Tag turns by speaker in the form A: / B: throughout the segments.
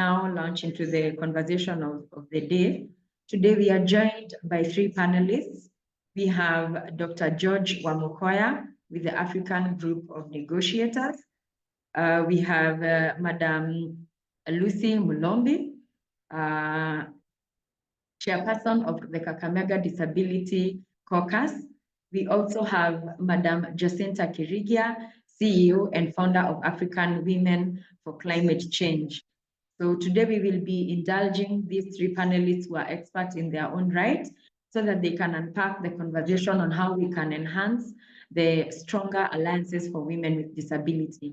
A: now launch into the conversation of the day. Today, we are joined by three panelists. We have Dr. George Wamukoya with the African Group of Negotiators. We have Madam Lucy Mulombi, chairperson of the Kakamega Disability Caucus. We also have Madam Jacinta Kirigia, CEO and founder of African Women for Climate Change. So today we will be indulging these three panelists who are experts in their own right, so that they can unpack the conversation on how we can enhance the stronger alliances for women with disability.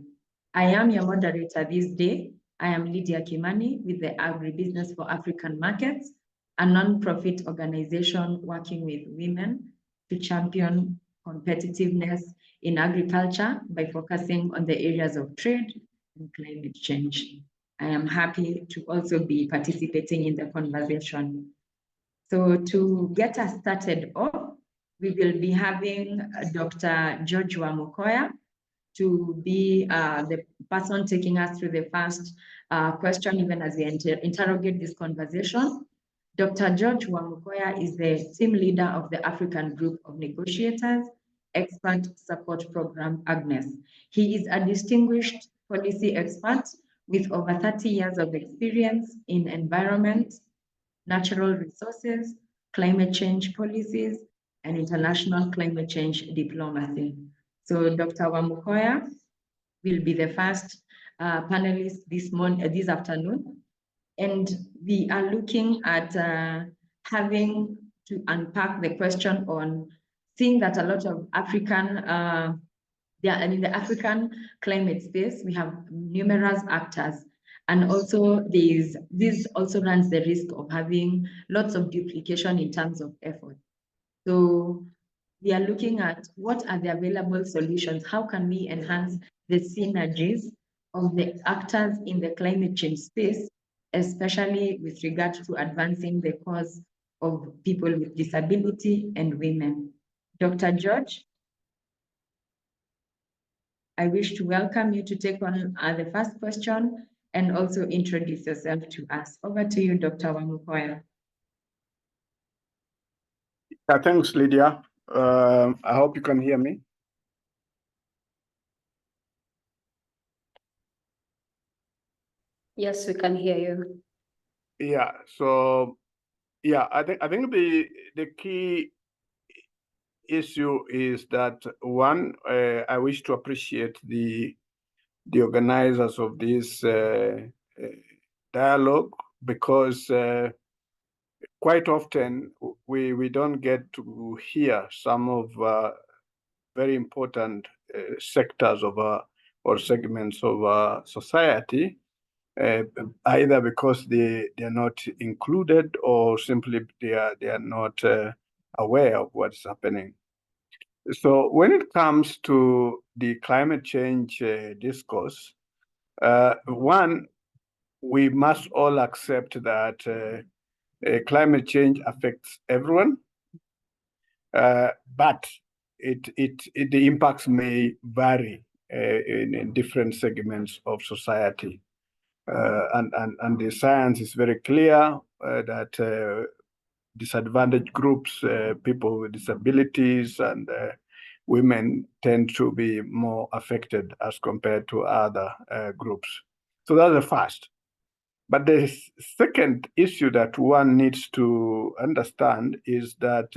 A: I am your moderator this day. I am Lydia Kimani with the Agribusiness for African Markets, a non-profit organization working with women to champion competitiveness in agriculture by focusing on the areas of trade and climate change. I am happy to also be participating in the conversation. So to get us started off, we will be having Dr. George Wamukoya to be the person taking us through the first question, even as we interrogate this conversation. Dr. George Wamukoya is the team leader of the African Group of Negotiators Expert Support Program, AGNES. He is a distinguished policy expert with over 30 years of experience in environment, natural resources, climate change policies, and international climate change diplomacy. So Dr. Wamukoya will be the first panelist this afternoon. And we are looking at having to unpack the question on seeing that a lot of African, in the African climate space, we have numerous actors. And also this also runs the risk of having lots of duplication in terms of effort. So we are looking at what are the available solutions? How can we enhance the synergies of the actors in the climate change space, especially with regard to advancing the cause of people with disability and women? Dr. George, I wish to welcome you to take on the first question and also introduce yourself to us. Over to you, Dr. Wamukoya.
B: Thanks, Lydia. I hope you can hear me.
C: Yes, we can hear you.
B: Yeah. So, yeah, I think the key issue is that one, I wish to appreciate the organizers of this dialogue, because quite often we don't get to hear some of very important sectors of or segments of society, either because they are not included or simply they are not aware of what's happening. So when it comes to the climate change discourse, one, we must all accept that climate change affects everyone, but the impacts may vary in different segments of society. And the science is very clear that disadvantaged groups, people with disabilities and women tend to be more affected as compared to other groups. So that's the first. But the second issue that one needs to understand is that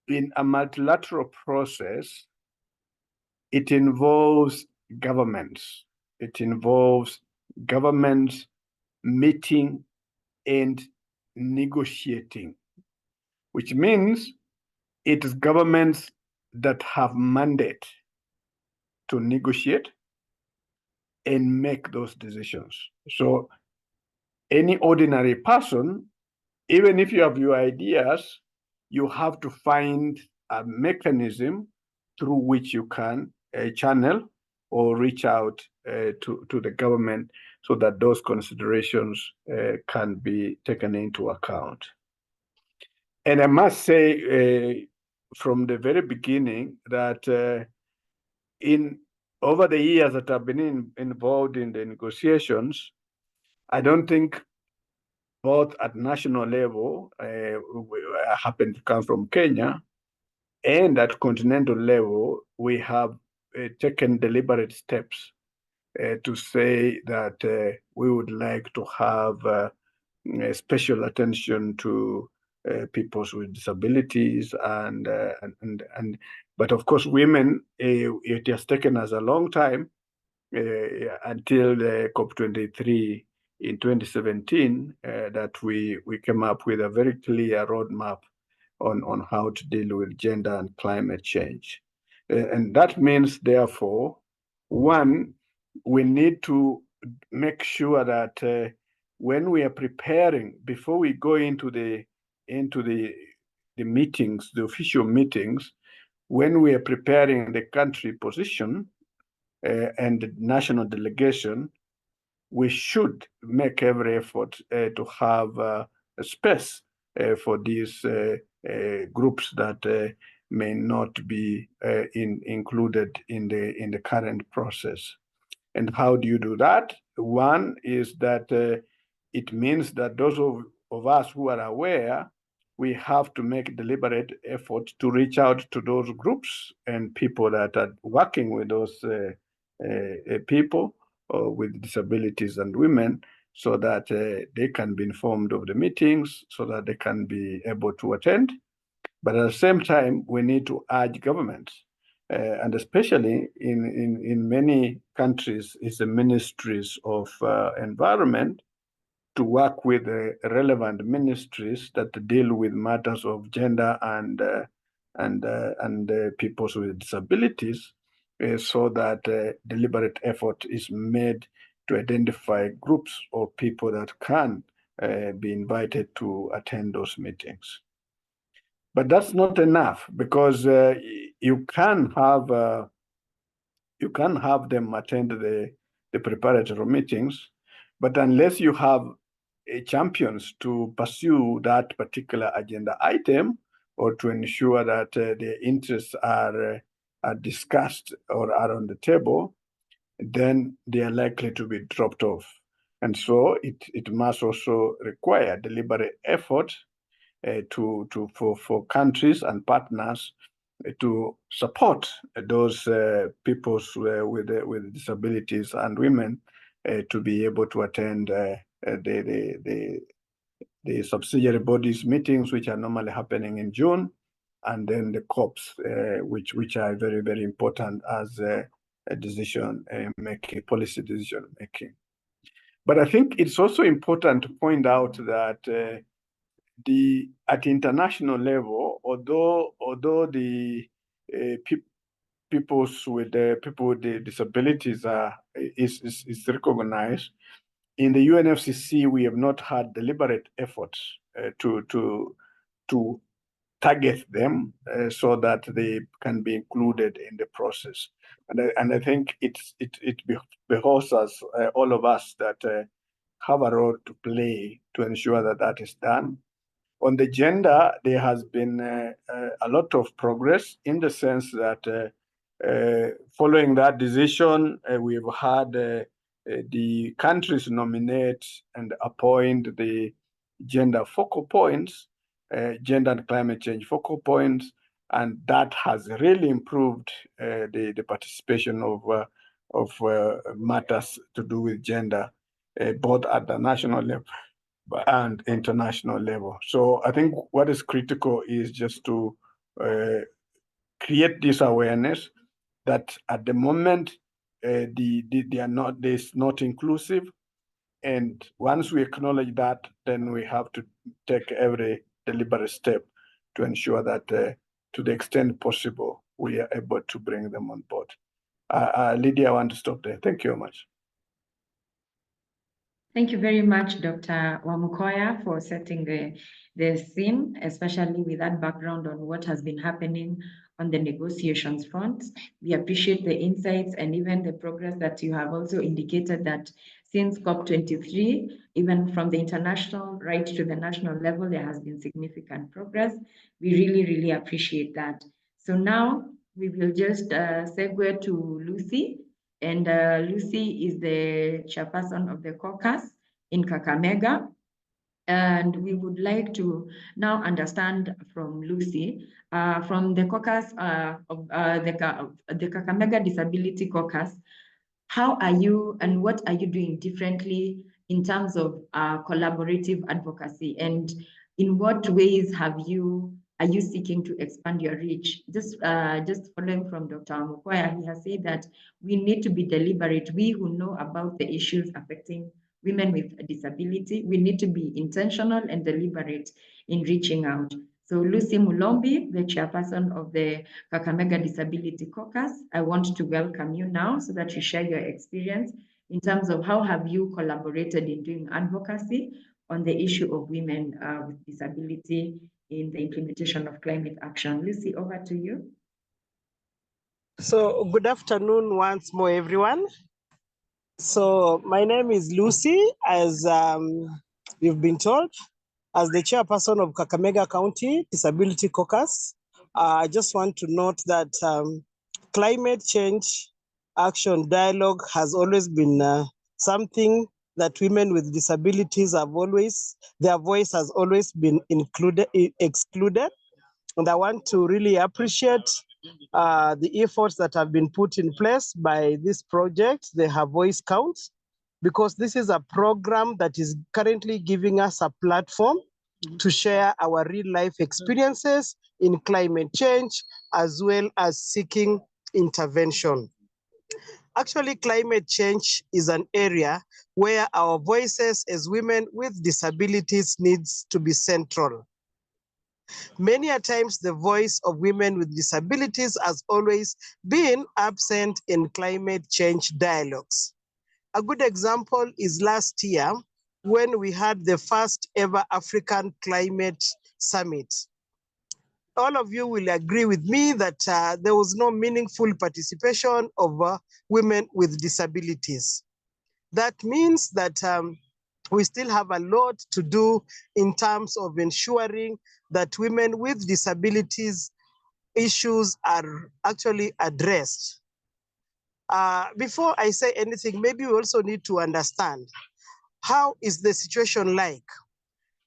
B: in a multilateral process, it involves governments. It involves governments meeting and negotiating, which means it is governments that have mandate to negotiate and make those decisions. So any ordinary person, even if you have your ideas, you have to find a mechanism through which you can channel or reach out to the government so that those considerations can be taken into account. And I must say from the very beginning that over the years that I've been involved in the negotiations, I don't think both at national level, I happen to come from Kenya, and at continental level, we have taken deliberate steps to say that we would like to have special attention to people with disabilities but of course women, it has taken us a long time until COP23 in 2017 that we came up with a very clear roadmap on how to deal with gender and climate change. And that means, therefore, one, we need to make sure that when we are preparing, before we go into the meetings, the official meetings, when we are preparing the country position and the national delegation, we should make every effort to have a space for these groups that may not be included in the current process. And how do you do that? One is that it means that those of us who are aware, we have to make deliberate effort to reach out to those groups and people that are working with those people with disabilities and women, so that they can be informed of the meetings, so that they can be able to attend. But at the same time, we need to urge governments, and especially in many countries, it's the ministries of environment, to work with the relevant ministries that deal with matters of gender and people with disabilities, so that deliberate effort is made to identify groups or people that can be invited to attend those meetings. But that's not enough, because you can have them attend the preparatory meetings, but unless you have champions to pursue that particular agenda item, or to ensure that their interests are discussed or are on the table, then they are likely to be dropped off. And so it must also require deliberate effort for countries and partners to support those people with disabilities and women to be able to attend the subsidiary bodies meetings, which are normally happening in June, and then the COPs, which are very, very important as a decision making, policy decision making. But I think it's also important to point out that at international level, although the people with the disabilities is recognized, in the UNFCCC we have not had deliberate efforts to target them so that they can be included in the process. And I think it behoves us, all of us, that have a role to play to ensure that that is done. On the gender, there has been a lot of progress, in the sense that following that decision, we've had the countries nominate and appoint the gender focal points, gender and climate change focal points, and that has really improved the participation of matters to do with gender, both at the national level and international level. So I think what is critical is just to create this awareness that at the moment it's not inclusive, and once we acknowledge that, then we have to take every deliberate step to ensure that to the extent possible we are able to bring them on board. Lydia, I want to stop there. Thank you very much.
A: Thank you very much, Dr. Wamukoya, for setting the scene, especially with that background on what has been happening on the negotiations front. We appreciate the insights and even the progress that you have also indicated that since COP23, even from the international right to the national level, there has been significant progress. We really, really appreciate that. So now we will just segue to Lucy. And Lucy is the chairperson of the caucus. in Kakamega. And we would like to now understand from Lucy, from the caucus of the Kakamega Disability Caucus, how are you and what are you doing differently in terms of collaborative advocacy, and in what ways are you seeking to expand your reach? Just following from Dr. Mukwaya, he has said that we need to be deliberate. We who know about the issues affecting women with a disability, we need to be intentional and deliberate in reaching out. So Lucy Mulombi, the chairperson of the Kakamega Disability Caucus, I want to welcome you now so that you share your experience in terms of how have you collaborated in doing advocacy on the issue of women with disability in the implementation of climate action. Lucy, over to you.
C: So good afternoon once more, everyone. So my name is Lucy, as you've been told, as the chairperson of Kakamega County Disability Caucus. I just want to note that climate change action dialogue has always been something that women with disabilities have always, their voice has always been excluded. And I want to really appreciate the efforts that have been put in place by this project, the Her Voice Counts, because this is a program that is currently giving us a platform to share our real life experiences in climate change, as well as seeking intervention. Actually, climate change is an area where our voices as women with disabilities needs to be central. Many a times the voice of women with disabilities has always been absent in climate change dialogues. A good example is last year when we had the first ever African Climate Summit. All of you will agree with me that there was no meaningful participation of women with disabilities. That means that we still have a lot to do in terms of ensuring that women with disabilities issues are actually addressed. Before I say anything, maybe we also need to understand how is the situation like.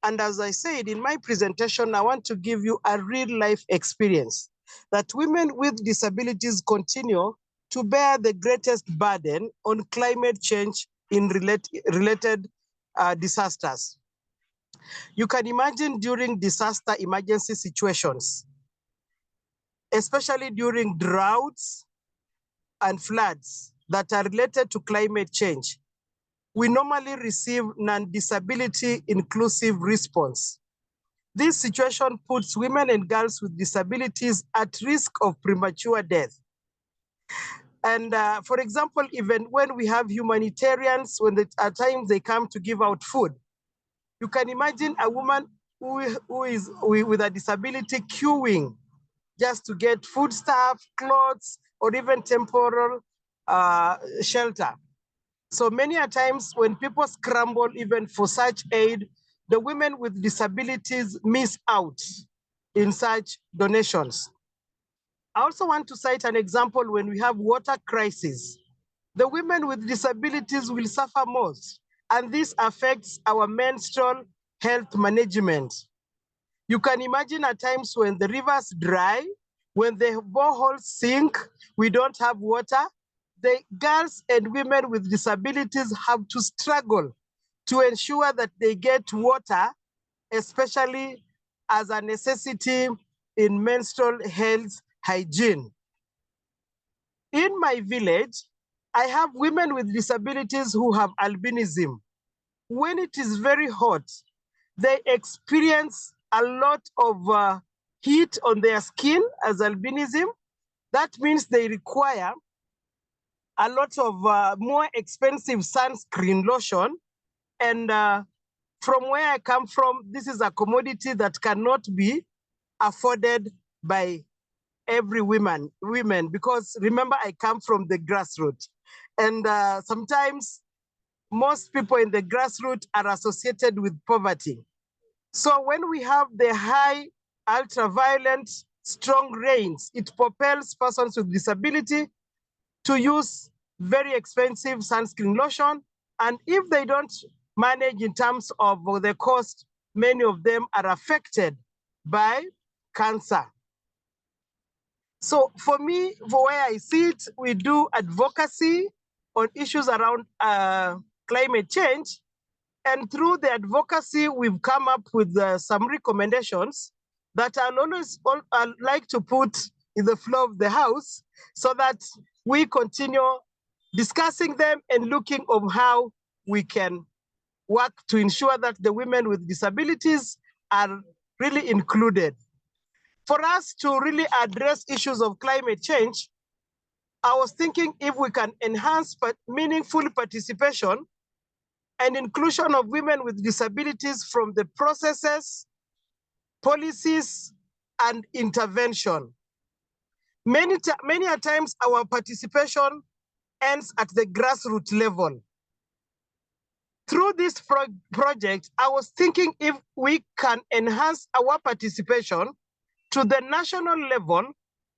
C: And as I said in my presentation, I want to give you a real life experience that women with disabilities continue to bear the greatest burden on climate change in related disasters. You can imagine during disaster emergency situations, especially during droughts and floods that are related to climate change, we normally receive non-disability inclusive response. This situation puts women and girls with disabilities at risk of premature death. And for example, even when we have humanitarians, when at times they come to give out food, you can imagine a woman who is with a disability queuing just to get foodstuff, clothes, or even temporal shelter. So many a times when people scramble even for such aid, the women with disabilities miss out in such donations. I also want to cite an example when we have water crisis. The women with disabilities will suffer most, and this affects our menstrual health management. You can imagine at times when the rivers dry, when the boreholes sink, we don't have water, the girls and women with disabilities have to struggle to ensure that they get water, especially as a necessity in menstrual health hygiene. In my village, I have women with disabilities who have albinism. When it is very hot, they experience a lot of heat on their skin as albinism. That means they require a lot of more expensive sunscreen lotion. And from where I come from, this is a commodity that cannot be afforded by every women, because remember, I come from the grassroots. And sometimes most people in the grassroots are associated with poverty. So when we have the high ultraviolet strong rains, it propels persons with disability to use very expensive sunscreen lotion. And if they don't manage in terms of the cost. Many of them are affected by cancer. So for me, for where I sit, we do advocacy on issues around climate change. And through the advocacy, we've come up with some recommendations that I'll like to put in the floor of the House so that we continue discussing them and looking of how we can work to ensure that the women with disabilities are really included. For us to really address issues of climate change, I was thinking if we can enhance meaningful participation and inclusion of women with disabilities from the processes, policies, and intervention. Many a times our participation ends at the grassroots level. Through this project, I was thinking if we can enhance our participation to the national level,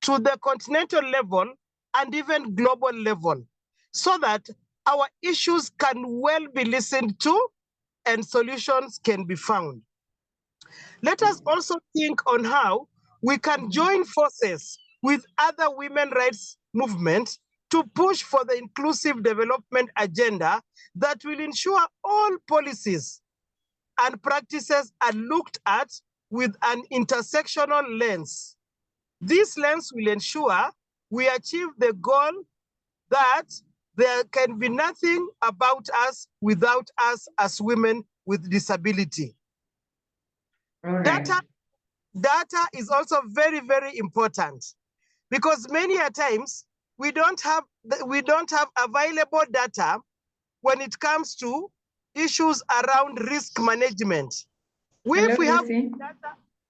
C: to the continental level, and even global level, so that our issues can well be listened to and solutions can be found. Let us also think on how we can join forces with other women rights movements to push for the inclusive development agenda that will ensure all policies and practices are looked at with an intersectional lens. This lens will ensure we achieve the goal that there can be nothing about us without us as women with disability.
A: Right.
C: Data is also very, very important because many a times we don't have available data when it comes to issues around risk management. If we have data,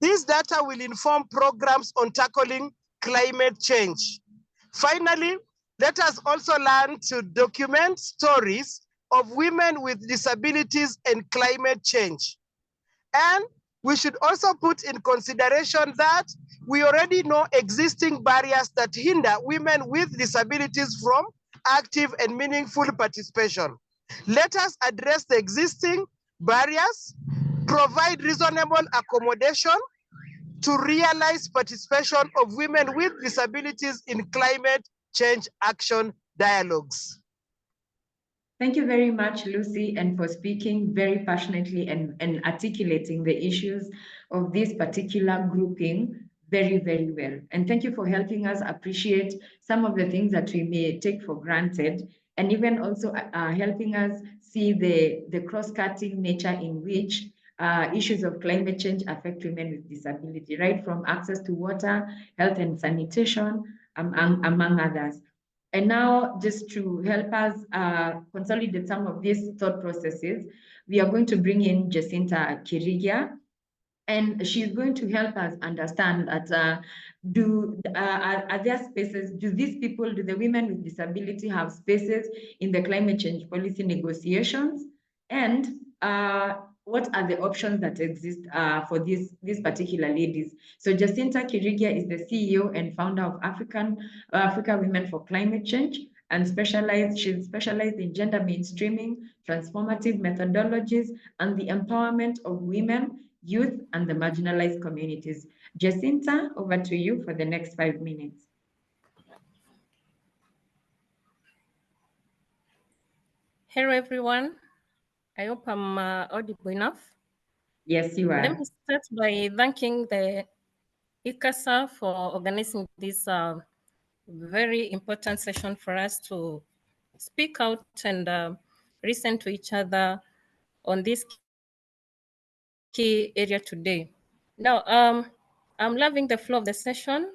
C: this data will inform programs on tackling climate change. Finally, let us also learn to document stories of women with disabilities and climate change. And we should also put in consideration that we already know existing barriers that hinder women with disabilities from active and meaningful participation. Let us address the existing barriers, provide reasonable accommodation to realize participation of women with disabilities in climate change action dialogues.
A: Thank you very much, Lucy, and for speaking very passionately and articulating the issues of this particular grouping very, very well. And thank you for helping us appreciate some of the things that we may take for granted, and even also helping us see the cross-cutting nature in which issues of climate change affect women with disability, right from access to water, health and sanitation, among others. And now, just to help us consolidate some of these thought processes, we are going to bring in Jacinta Kirigia, and she's going to help us understand that are there spaces, do the women with disability have spaces in the climate change policy negotiations? And what are the options that exist for these particular ladies? So Jacinta Kirigia is the CEO and founder of Africa Women for Climate Change, and she's specialized in gender mainstreaming, transformative methodologies, and the empowerment of women, youth, and the marginalized communities. Jacinta, over to you for the next 5 minutes.
D: Hello, everyone. I hope I'm audible enough.
A: Yes, you are.
D: Let me start by thanking the ICASA for organizing this very important session for us to speak out and listen to each other on this key area today. Now, I'm loving the flow of the session.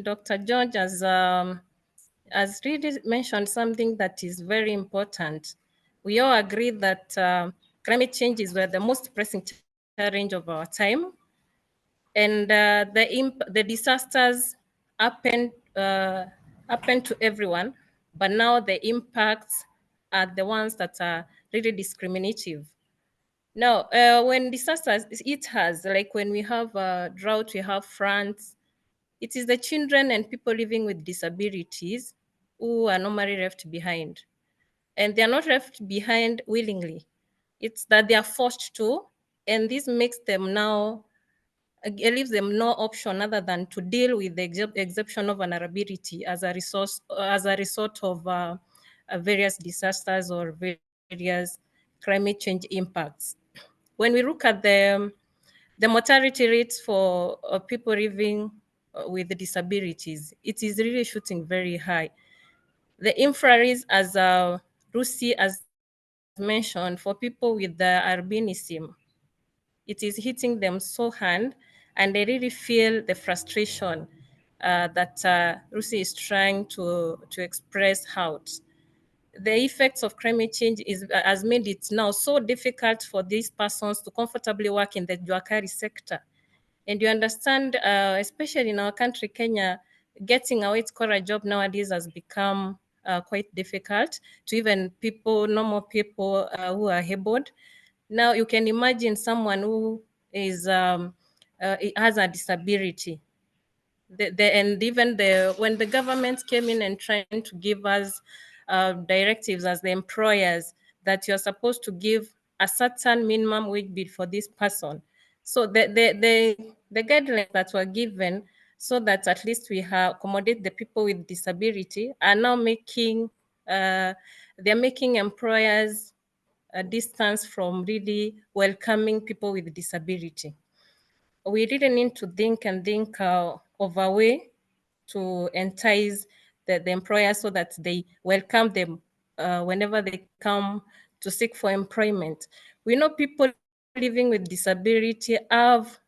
D: Dr. George has really mentioned something that is very important. We all agree that climate change is the most pressing challenge of our time, and the disasters happen to everyone, but now the impacts are the ones that are really discriminative. Now, when disasters it has, like when we have drought, we have floods, it is the children and people living with disabilities who are normally left behind. And they are not left behind willingly. It's that they are forced to, and this makes them now, it leaves them no option other than to deal with the exceptional vulnerability as a result of various disasters or various climate change impacts. When we look at the mortality rates for people living with disabilities, it is really shooting very high. The infrared, as Lucy has mentioned, for people with the albinism, it is hitting them so hard, and they really feel the frustration that Lucy is trying to express out. The effects of climate change has made it now so difficult for these persons to comfortably work in the Juakari sector. And you understand, especially in our country, Kenya, getting a white collar job nowadays has become quite difficult to even normal people who are able. Now you can imagine someone who is has a disability. And even when the government came in and trying to give us directives as the employers that you're supposed to give a certain minimum wage bill for this person. So the guidelines that were given so that at least we accommodate the people with disability are now making they're making employers a distance from really welcoming people with disability. We really need to think of a way to entice the employer so that they welcome them whenever they come to seek for employment. We know people living with disability have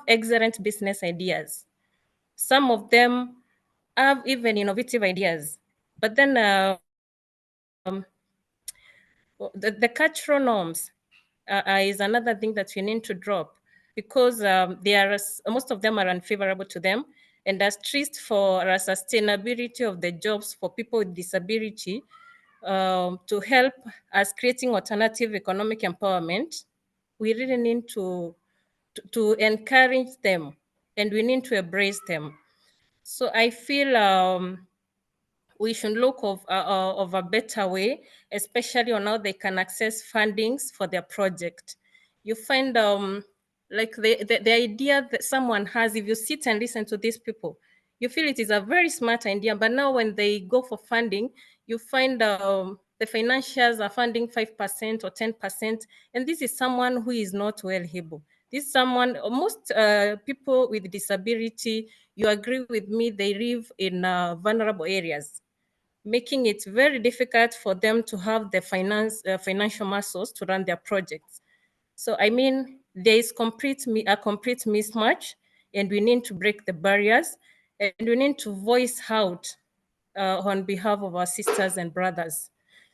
D: excellent business ideas. Some of them have even innovative ideas, but then the cultural norms is another thing that we need to drop, because most of them are unfavorable to them, and are stressed for a sustainability of the jobs for people with disability. To help us creating alternative economic empowerment, we really need to encourage them, and we need to embrace them. So I feel we should look of a better way, especially on how they can access fundings for their project. You find like the idea that someone has, if you sit and listen to these people, you feel it is a very smart idea, but now when they go for funding, you find the financiers are funding 5% or 10%, and this is someone who is not well able. This is someone, most people with disability, you agree with me, they live in vulnerable areas, making it very difficult for them to have the financial muscles to run their projects. So I mean, there is a complete mismatch, and we need to break the barriers, and we need to voice out on behalf of our sisters and brothers.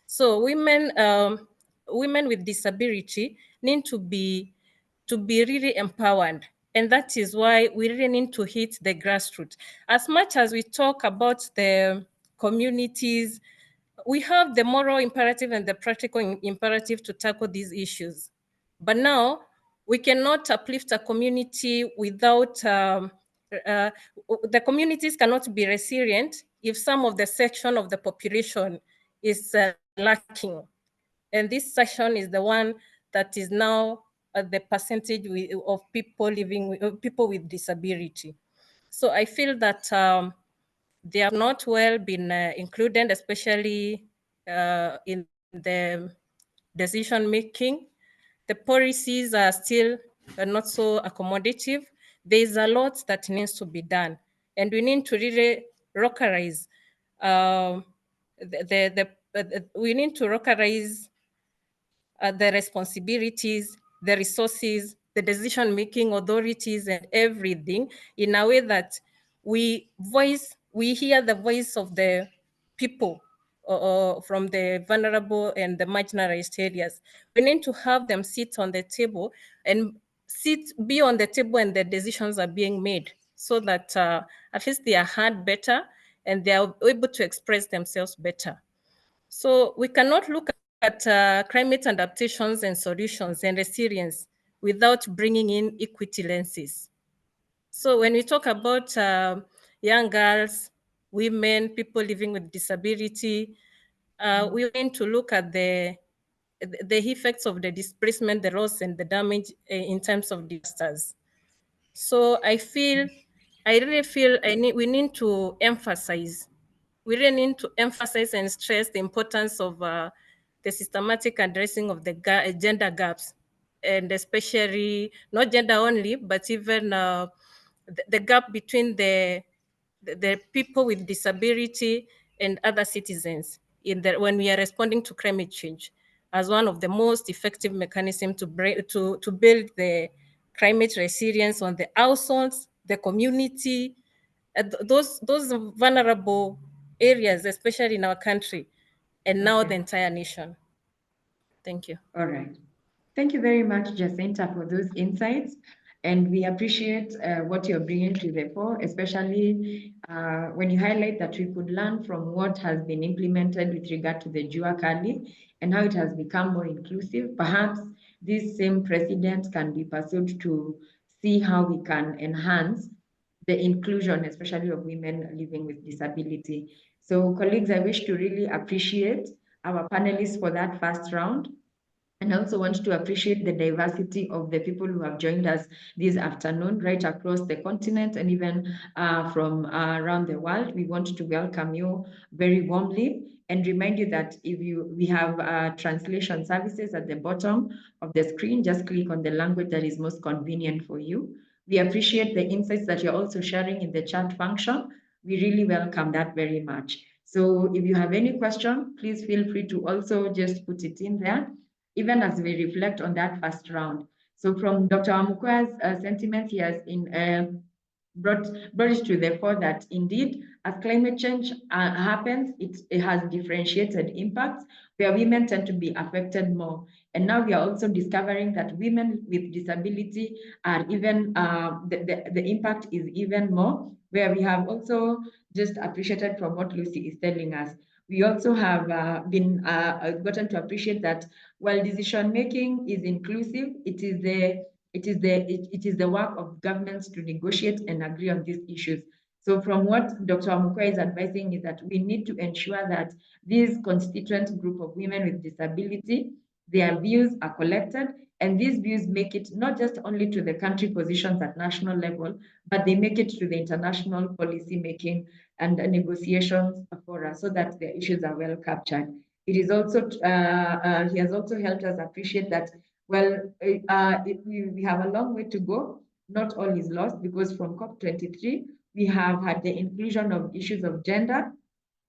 D: So women with disability need to be really empowered. And that is why we really need to hit the grassroots. As much as we talk about the communities, we have the moral imperative and the practical imperative to tackle these issues. But now we cannot uplift a community without, the communities cannot be resilient if some of the section of the population is lacking. And this section is the one that is now the percentage of people living with people with disability. So I feel that they have not well been included, especially in the decision making. The policies are still not so accommodative. There is a lot that needs to be done, and we need to really localize. We need to localize the responsibilities, the resources, the decision-making authorities, and everything in a way that we hear the voice of the people from the vulnerable and the marginalized areas. We need to have them sit on the table and be on the table, and the decisions are being made so that at least they are heard better and they are able to express themselves better. So we cannot look at climate adaptations and solutions and resilience without bringing in equity lenses. So when we talk about young girls, women, people living with disability, we need to look at the the effects of the displacement, the loss and the damage in terms of disasters. So I really feel we need to emphasize and stress the importance of the systematic addressing of the gender gaps, and especially not gender only, but even the gap between the people with disability and other citizens when we are responding to climate change as one of the most effective mechanisms to build the climate resilience on the households, the community, those vulnerable areas, especially in our country, and now the entire nation. Thank you.
A: All right. Thank you very much, Jacinta, for those insights. And we appreciate what you're bringing to the fore, especially when you highlight that we could learn from what has been implemented with regard to the Jua Kali and how it has become more inclusive. Perhaps this same precedent can be pursued to see how we can enhance the inclusion, especially of women living with disability. So colleagues, I wish to really appreciate our panelists for that first round. And I also want to appreciate the diversity of the people who have joined us this afternoon, right across the continent and even from around the world. We want to welcome you very warmly and remind you that we have translation services at the bottom of the screen. Just click on the language that is most convenient for you. We appreciate the insights that you're also sharing in the chat function. We really welcome that very much. So if you have any question, please feel free to also just put it in there, even as we reflect on that first round. So from Dr. Amukwa's sentiments, he has brought it to the fore that indeed, as climate change happens, it has differentiated impacts where women tend to be affected more. And now we are also discovering that women with disability are even, the impact is even more, where we have also just appreciated from what Lucy is telling us. We also have gotten to appreciate that while decision making is inclusive, it is the work of governments to negotiate and agree on these issues. So from what Dr. Amukwa is advising is that we need to ensure that this constituent group of women with disability, their views are collected, and these views make it not just only to the country positions at national level, but they make it to the international policy making and negotiations for us so that the issues are well captured. It is also, he has also helped us appreciate that, well, we have a long way to go. Not all is lost, because from COP23, we have had the inclusion of issues of gender,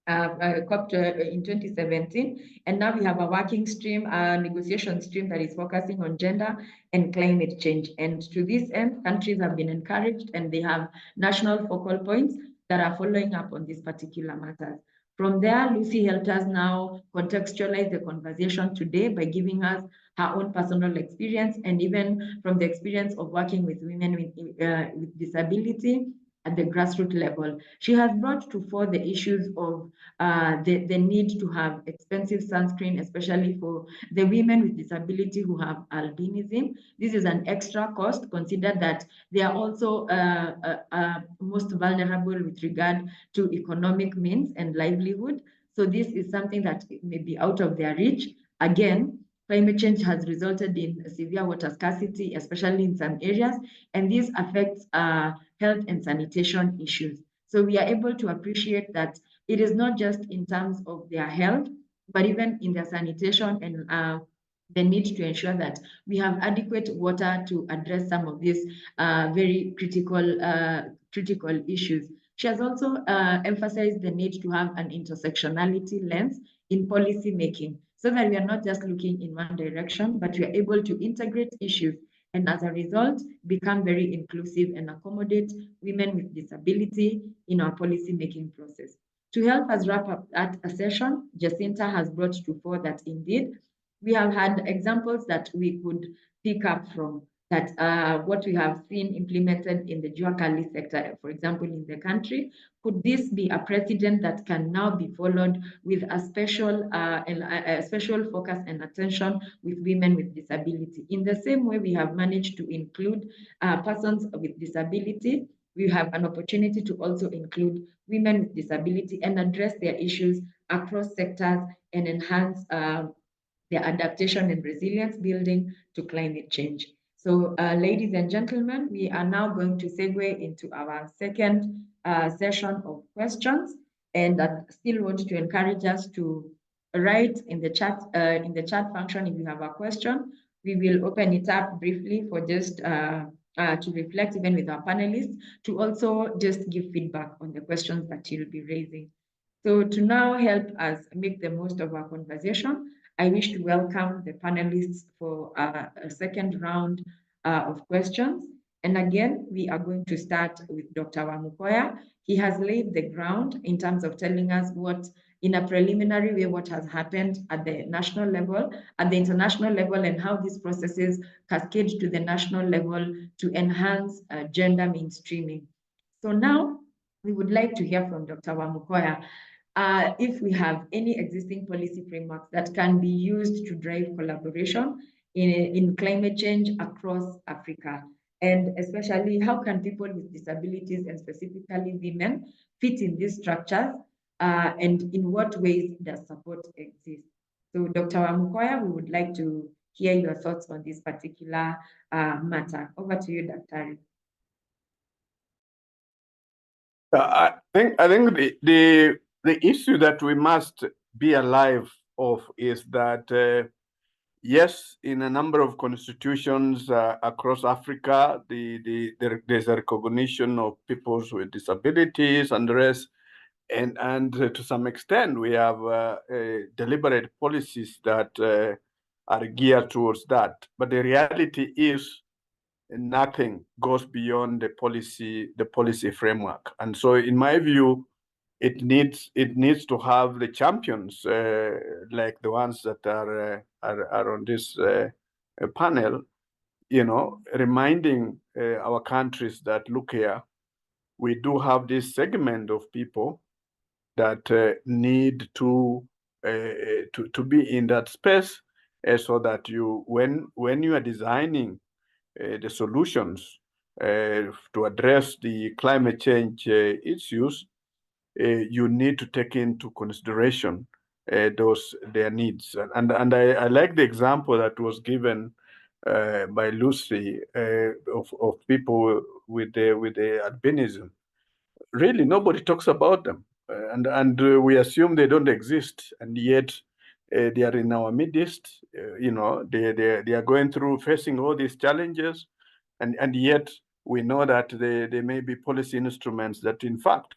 A: COP in 2017, and now we have a working stream, a negotiation stream that is focusing on gender and climate change. And to this end, countries have been encouraged, and they have national focal points that are following up on these particular matters. From there, Lucy helped us now contextualize the conversation today by giving us her own personal experience, and even from the experience of working with women with disability at the grassroots level. She has brought to fore the issues of the need to have expensive sunscreen, especially for the women with disability who have albinism. This is an extra cost, consider that they are also most vulnerable with regard to economic means and livelihood. So this is something that may be out of their reach. Again, climate change has resulted in severe water scarcity, especially in some areas, and this affects health and sanitation issues. So we are able to appreciate that it is not just in terms of their health, but even in their sanitation and the need to ensure that we have adequate water to address some of these very critical issues. She has also emphasized the need to have an intersectionality lens in policy making, so that we are not just looking in one direction, but we are able to integrate issues and as a result, become very inclusive and accommodate women with disability in our policy making process. To help us wrap up that session, Jacinta has brought to fore that indeed, we have had examples that we could pick up from, that what we have seen implemented in the Jua Kali sector, for example, in the country. Could this be a precedent that can now be followed with a special focus and attention with women with disability? In the same way we have managed to include persons with disability, we have an opportunity to also include women with disability and address their issues across sectors and enhance their adaptation and resilience building to climate change. So, ladies and gentlemen, we are now going to segue into our second session of questions, and I still want to encourage us to write in the chat function if you have a question. We will open it up briefly for just to reflect even with our panelists, to also just give feedback on the questions that you'll be raising. So to now help us make the most of our conversation, I wish to welcome the panelists for a second round of questions. And again, we are going to start with Dr. Wamukoya. He has laid the ground in terms of telling us what, in a preliminary way, what has happened at the national level, at the international level, and how these processes cascade to the national level to enhance gender mainstreaming. So now we would like to hear from Dr. Wamukoya if we have any existing policy frameworks that can be used to drive collaboration in climate change across Africa. And especially, how can people with disabilities, and specifically women, fit in these structures, and in what ways does support exist? So Dr. Wamukoya, we would like to hear your thoughts on this particular matter. Over to you, Dr.
B: I think the issue that we must be alive of is that yes, in a number of constitutions across Africa, there's a recognition of peoples with disabilities and the rest, and to some extent we have deliberate policies that are geared towards that. But the reality is, nothing goes beyond the policy framework. And so, in my view, it needs to have the champions like the ones that are on this panel, reminding our countries that, look here, we do have this segment of people that need to be in that space, so that when you are designing the solutions to address the climate change issues, you need to take into consideration their needs. And I like the example that was given by Lucy of people with the albinism. Really, nobody talks about them, and we assume they don't exist, and yet they are in our midst. They are going through, facing all these challenges, and yet we know that there may be policy instruments that, in fact,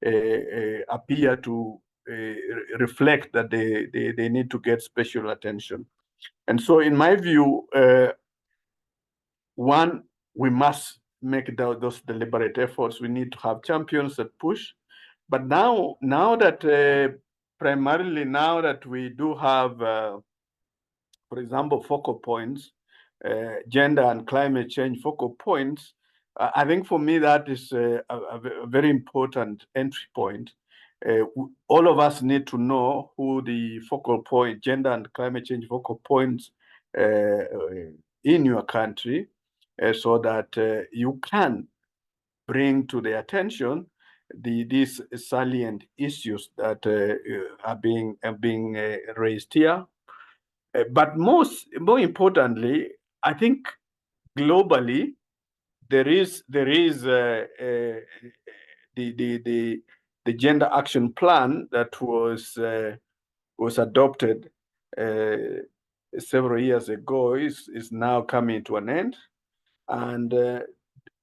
B: appear to reflect that they need to get special attention. And so, in my view, one, we must make those deliberate efforts. We need to have champions that push. But now that primarily now that we do have, for example, focal points, gender and climate change focal points, I think for me that is a very important entry point. All of us need to know who the focal point, gender and climate change focal points in your country, so that you can bring to the attention these salient issues that are being raised here. But more importantly, I think globally there is the gender action plan that was adopted several years ago is now coming to an end, and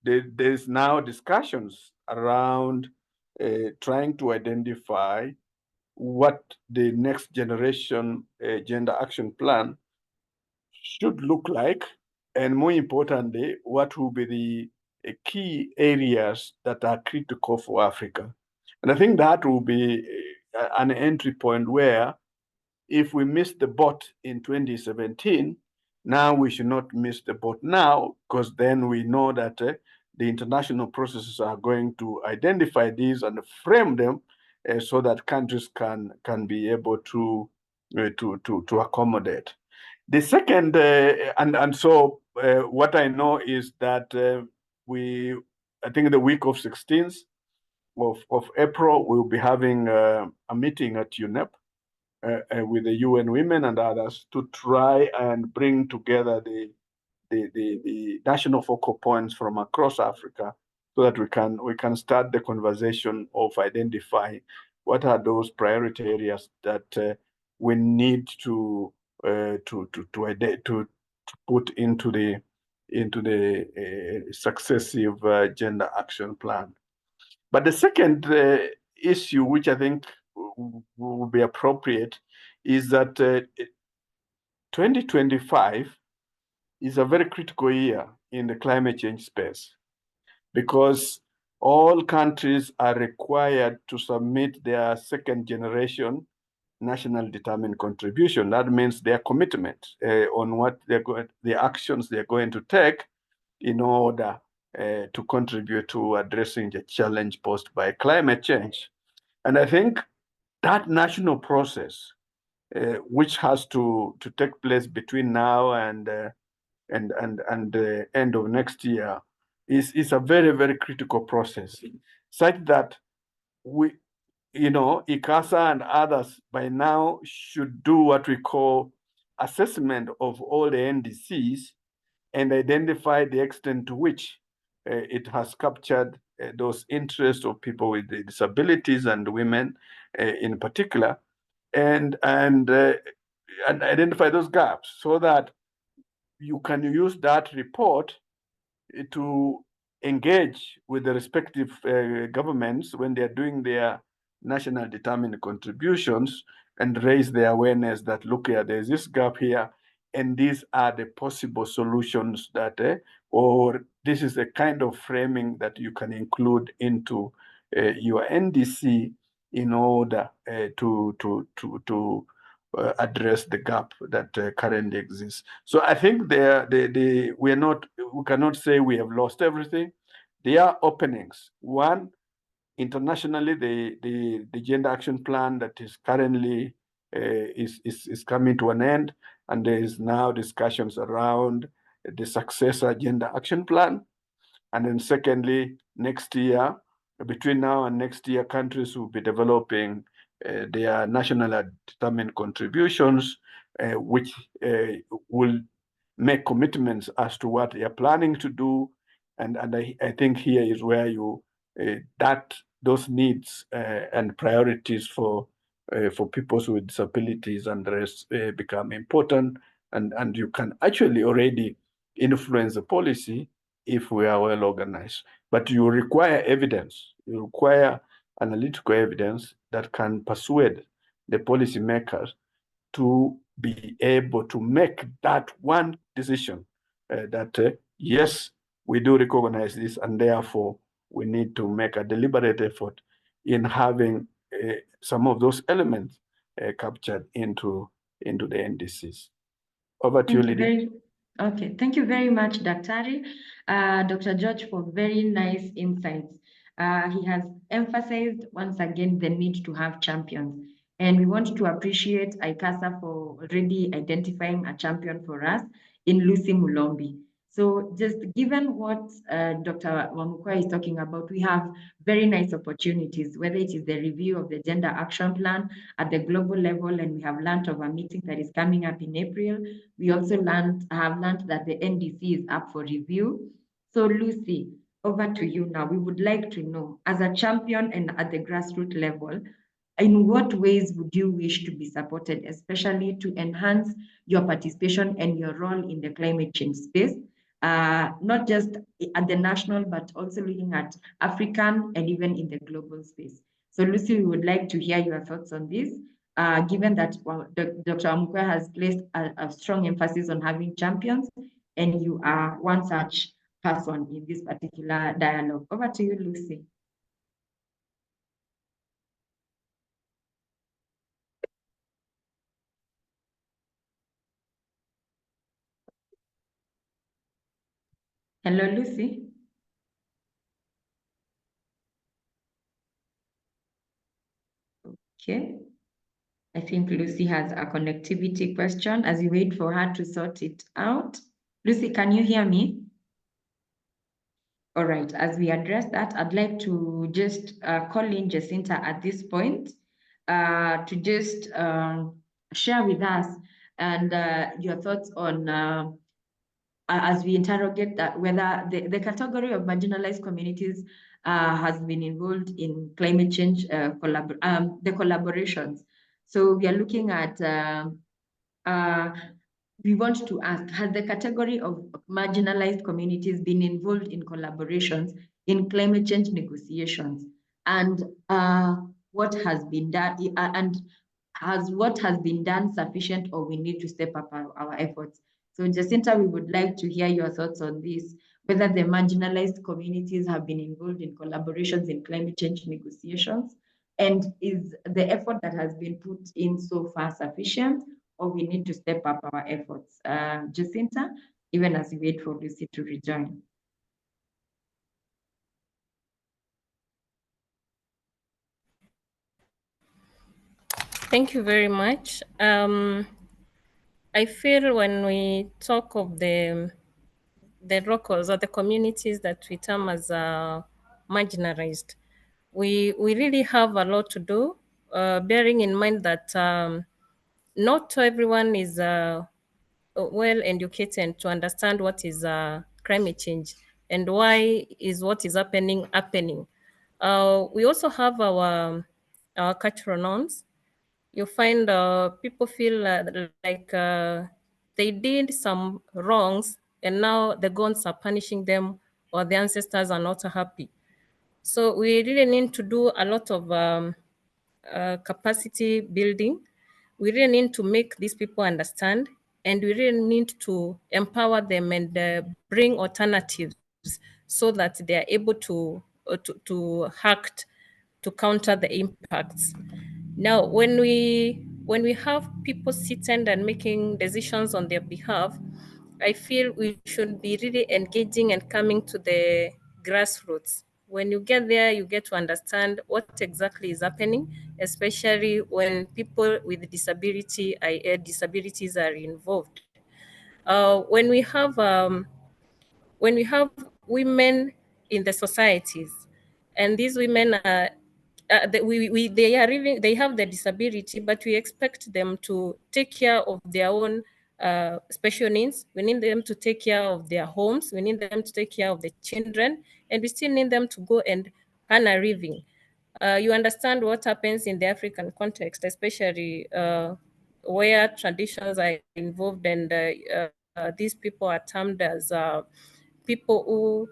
B: there's now discussions around trying to identify what the next generation gender action plan should look like, and more importantly, what will be the key areas that are critical for Africa. And I think that will be an entry point where, if we missed the boat in 2017, now we should not miss the boat now, because then we know that the international processes are going to identify these and frame them so that countries can be able to accommodate. The second, and so what I know is that I think the week of 16th of April, we'll be having a meeting at UNEP, with the UN Women and others to try and bring together the national focal points from across Africa so that we can start the conversation of identifying what are those priority areas that we need to put into the successive gender action plan. But the second issue, which I think will be appropriate, is that 2025 is a very critical year in the climate change space because all countries are required to submit their second generation national determined contribution. That means their commitment on what the actions they're going to take in order to contribute to addressing the challenge posed by climate change. And I think that national process, which has to take place between now and the end of next year, is a very, very critical process, such that we, ICASA and others by now should do what we call assessment of all the NDCs and identify the extent to which it has captured those interests of people with disabilities and women in particular, and identify those gaps so that you can use that report to engage with the respective governments when they're doing their national determined contributions and raise the awareness that, look here, there's this gap here, and these are the possible solutions that, or this is the kind of framing that you can include into your NDC in order to address the gap that currently exists. So I think we cannot say we have lost everything. There are openings. One, internationally, the Gender Action Plan that is currently is coming to an end, and there is now discussions around the successor Gender Action Plan. And then secondly, next year, between now and next year, countries will be developing their national determined contributions, which will make commitments as to what they are planning to do. And I think here is where those needs and priorities for people with disabilities and the rest become important. And you can actually already influence the policy if we are well organized. But you require evidence. You require analytical evidence that can persuade the policymakers to be able to make that one decision that yes, we do recognize this, and therefore we need to make a deliberate effort in having some of those elements captured into the NDCs. Over to you, Lydia.
A: Okay, thank you very much, Dr. George, for very nice insights. He has emphasized once again the need to have champions. And we want to appreciate ICASA for already identifying a champion for us in Lucy Mulombi. So just given what Dr. Wamukwa is talking about, we have very nice opportunities, whether it is the review of the Gender Action Plan at the global level, and we have learned of a meeting that is coming up in April. We also have learned that the NDC is up for review. So Lucy, over to you now. We would like to know, as a champion and at the grassroots level, in what ways would you wish to be supported, especially to enhance your participation and your role in the climate change space, not just at the national, but also looking at African and even in the global space? So Lucy, we would like to hear your thoughts on this, given that Dr. Amukwe has placed a strong emphasis on having champions, and you are one such person in this particular dialogue. Over to you, Lucy. Hello, Lucy. Okay. I think Lucy has a connectivity question as we wait for her to sort it out. Lucy, can you hear me? All right, as we address that, I'd like to just call in Jacinta at this point. to just share with us and your thoughts on as we interrogate that whether the category of marginalized communities has been involved in climate change the collaborations. So we are looking at we want to ask, has the category of marginalized communities been involved in collaborations in climate change negotiations? And what has been done, and what has been done sufficient, or we need to step up our efforts? So Jacinta, we would like to hear your thoughts on this, whether the marginalized communities have been involved in collaborations in climate change negotiations, and is the effort that has been put in so far sufficient, or we need to step up our efforts? Jacinta, even as we wait for Lucy to rejoin.
D: Thank you very much. I feel when we talk of the locals or the communities that we term as marginalized, we really have a lot to do, bearing in mind that not everyone is well educated to understand what is climate change and why is what is happening. We also have our cultural norms. You find people feel like they did some wrongs and now the gods are punishing them, or the ancestors are not happy. So we really need to do a lot of capacity building. We really need to make these people understand, and we really need to empower them and bring alternatives so that they are able to act to counter the impacts. Now, when we have people sitting and making decisions on their behalf, I feel we should be really engaging and coming to the grassroots. When you get there, you get to understand what exactly is happening, especially when people with disabilities are involved. When we have women in the societies, and these women are they have the disability, but we expect them to take care of their own special needs. We need them to take care of their homes. We need them to take care of the children, and we still need them to go and earn a living. You understand what happens in the African context, especially where traditions are involved, and these people are termed as people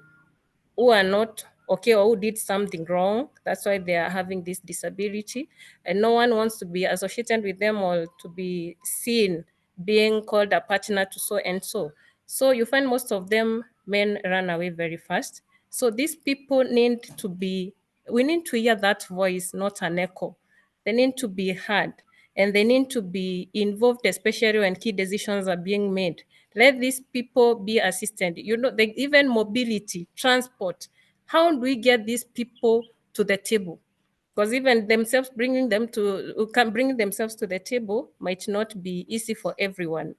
D: who are not okay or who did something wrong. That's why they are having this disability, and no one wants to be associated with them or to be seen being called a partner to so and so. So you find most of them men run away very fast. So these people we need to hear that voice, not an echo. They need to be heard, and they need to be involved, especially when key decisions are being made. Let these people be assisted. Even mobility, transport. How do we get these people to the table? Because even themselves bringing themselves to the table might not be easy for everyone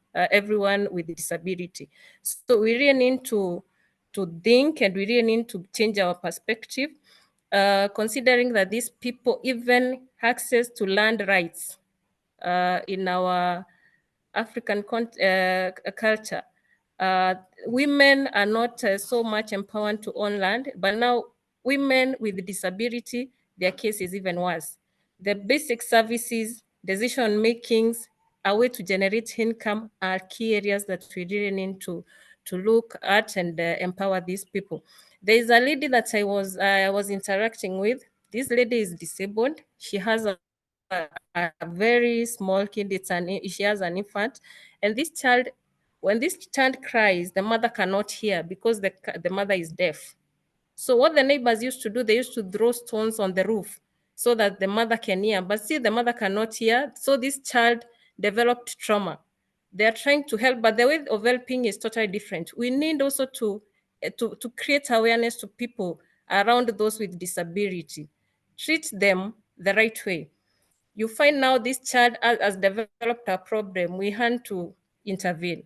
D: with disability. So we really need to think, and we really need to change our perspective, considering that these people even access to land rights in our African culture. Women are not so much empowered to own land, but now women with disability, their case is even worse. The basic services, decision makings, a way to generate income are key areas that we really need to look at and empower these people. There is a lady that I was interacting with. This lady is disabled. She has a very small kid. She has an infant, and when this child cries, the mother cannot hear because the mother is deaf. So what the neighbors used to do, they used to throw stones on the roof so that the mother can hear, but see, the mother cannot hear. So this child developed trauma. They are trying to help, but the way of helping is totally different. We need also to create awareness to people around those with disability. Treat them the right way. You find now this child has developed a problem, we have to intervene.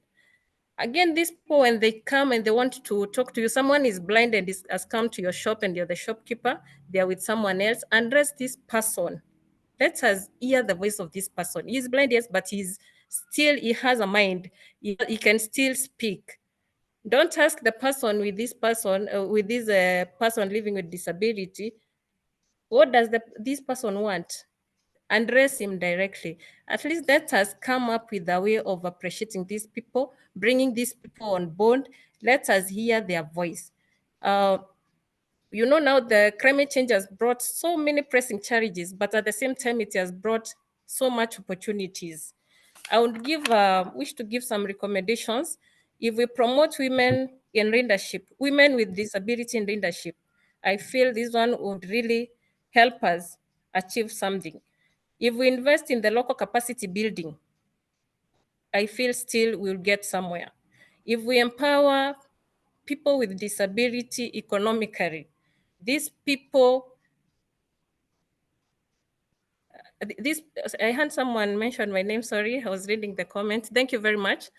D: Again, these people, when they come and they want to talk to you, someone is blind and has come to your shop and you're the shopkeeper, they're with someone else, address this person Let us hear the voice of this person. He's blind, yes, but he has a mind. He can still speak. Don't ask the person with this person living with disability, what does this person want? Address him directly. At least let us come up with a way of appreciating these people, bringing these people on board. Let us hear their voice. You know, now the climate change has brought so many pressing challenges, but at the same time, it has brought so much opportunities. I would wish to give some recommendations. If we promote women in leadership, women with disability in leadership, I feel this one would really help us achieve something. If we invest in the local capacity building, I feel still we'll get somewhere. If we empower people with disability economically, these people, I had someone mention my name, sorry, I was reading the comment. Thank you very much.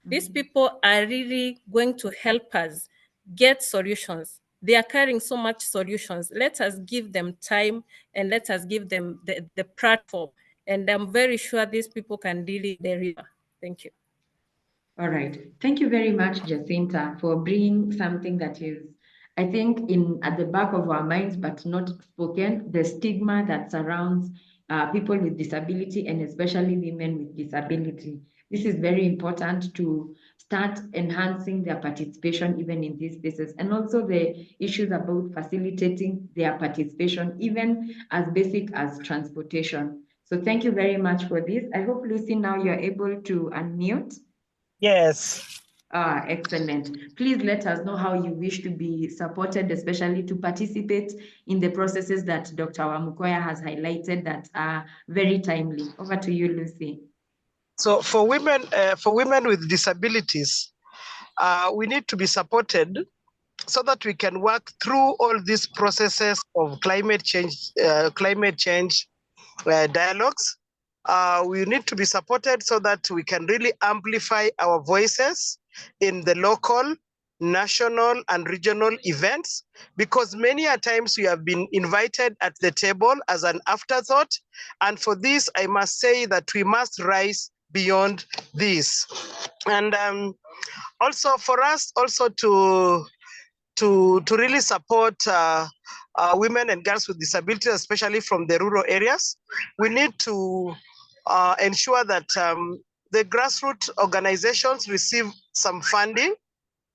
D: These people are really going to help us get solutions. They are carrying so much solutions. Let us give them time and let us give them the platform. And I'm very sure these people can really deliver. Thank you.
A: All right. Thank you very much, Jacinta, for bringing something that is, I think, at the back of our minds, but not spoken, the stigma that surrounds people with disability and especially women with disability. This is very important to start enhancing their participation even in these spaces, and also the issues about facilitating their participation, even as basic as transportation. So thank you very much for this. I hope, Lucy, now you're able to unmute.
C: Yes.
A: Excellent. Please let us know how you wish to be supported, especially to participate in the processes that Dr. Wamukoya has highlighted that are very timely. Over to you, Lucy.
C: So for women with disabilities, we need to be supported so that we can work through all these processes of climate change dialogues. We need to be supported so that we can really amplify our voices in the local, national, and regional events, because many a times we have been invited at the table as an afterthought. And for this, I must say that we must rise beyond this. And also for us also to really support women and girls with disabilities, especially from the rural areas, we need to ensure that the grassroots organizations receive some funding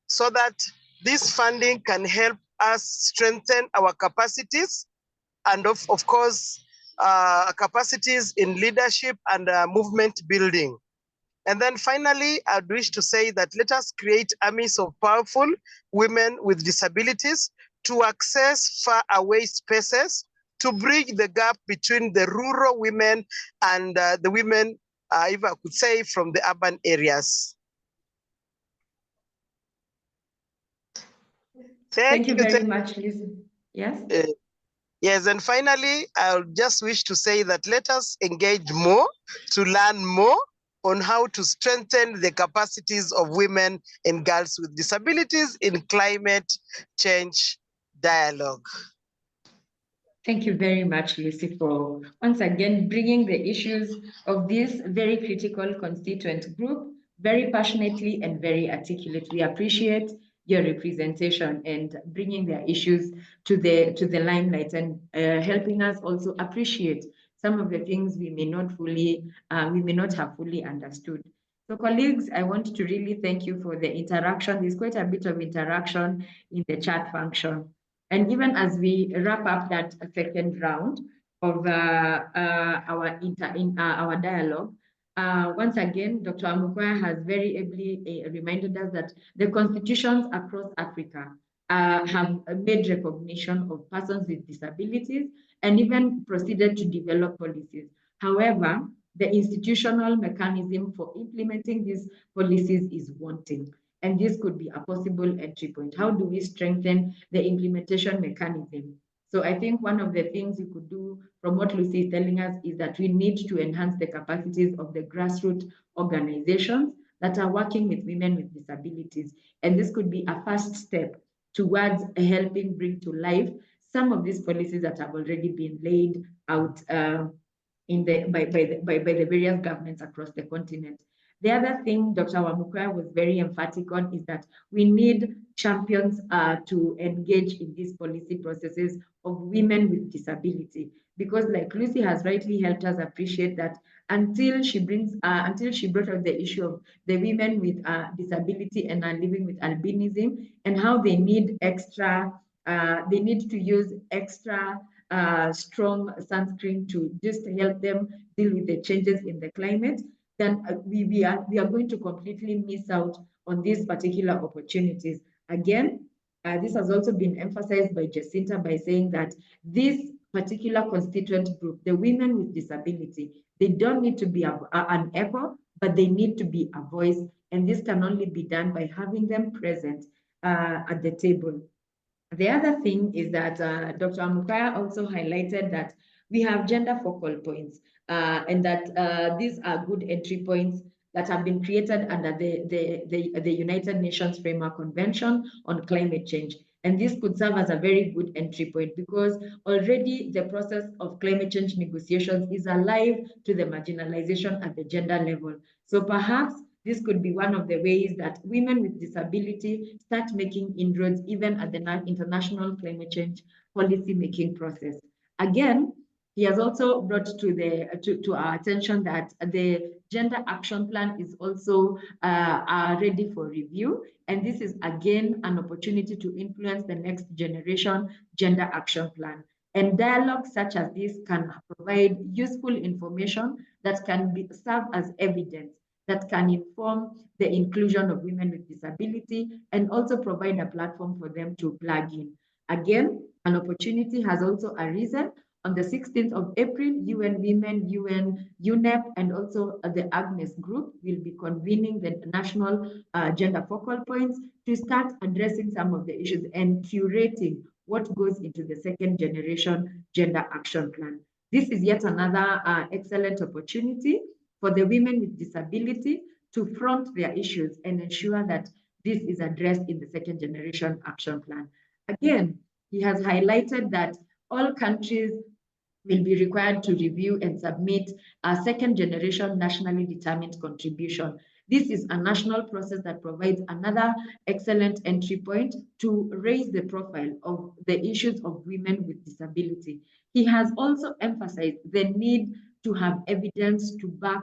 C: so that this funding can help us strengthen our capacities and of course capacities in leadership and movement building. And then finally, I'd wish to say that let us create armies of powerful women with disabilities to access far away spaces, to bridge the gap between the rural women and the women, if I could say, from the urban areas.
A: Thank you very much, Liz. Yes?
C: Yes, and finally, I'll just wish to say that let us engage more to learn more on how to strengthen the capacities of women and girls with disabilities in climate change dialogue.
A: Thank you very much, Lucy, for once again bringing the issues of this very critical constituent group very passionately and very articulate. We appreciate your representation and bringing their issues to the limelight and helping us also appreciate some of the things we may not have fully understood. So colleagues, I want to really thank you for the interaction. There's quite a bit of interaction in the chat function. And even as we wrap up that second round of our dialogue, once again, Dr. Amukwaya has very ably reminded us that the constitutions across Africa have made recognition of persons with disabilities and even proceeded to develop policies. However, the institutional mechanism for implementing these policies is wanting. And this could be a possible entry point. How do we strengthen the implementation mechanism? So I think one of the things we could do from what Lucy is telling us is that we need to enhance the capacities of the grassroots organizations that are working with women with disabilities. And this could be a first step towards helping bring to life some of these policies that have already been laid out by the various governments across the continent. The other thing Dr. Wamukwaya was very emphatic on is that we need champions to engage in these policy processes of women with disability, because like Lucy has rightly helped us appreciate that until she brought up the issue of the women with disability and are living with albinism and how they need they need to use extra strong sunscreen to just help them deal with the changes in the climate, then we are going to completely miss out on these particular opportunities. Again, this has also been emphasized by Jacinta by saying that this particular constituent group, the women with disability, they don't need to be an echo, but they need to be a voice. And this can only be done by having them present at the table. The other thing is that Dr. Amukaya also highlighted that we have gender focal points and that these are good entry points that have been created under the United Nations Framework Convention on Climate Change. And this could serve as a very good entry point because already the process of climate change negotiations is alive to the marginalization at the gender level. So perhaps this could be one of the ways that women with disability start making inroads even at the international climate change policy making process. Again, he has also brought to our attention that the gender action plan is also ready for review. And this is again an opportunity to influence the next generation gender action plan. And dialogues such as this can provide useful information that can serve as evidence that can inform the inclusion of women with disability and also provide a platform for them to plug in. Again, an opportunity has also arisen. On the 16th of April, UN Women, UN UNEP, and also the Agnes Group will be convening the national gender focal points to start addressing some of the issues and curating what goes into the second generation gender action plan. This is yet another excellent opportunity for the women with disability to front their issues and ensure that this is addressed in the second generation action plan. Again, he has highlighted that all countries will be required to review and submit a second generation nationally determined contribution. This is a national process that provides another excellent entry point to raise the profile of the issues of women with disability. He has also emphasized the need to have evidence to back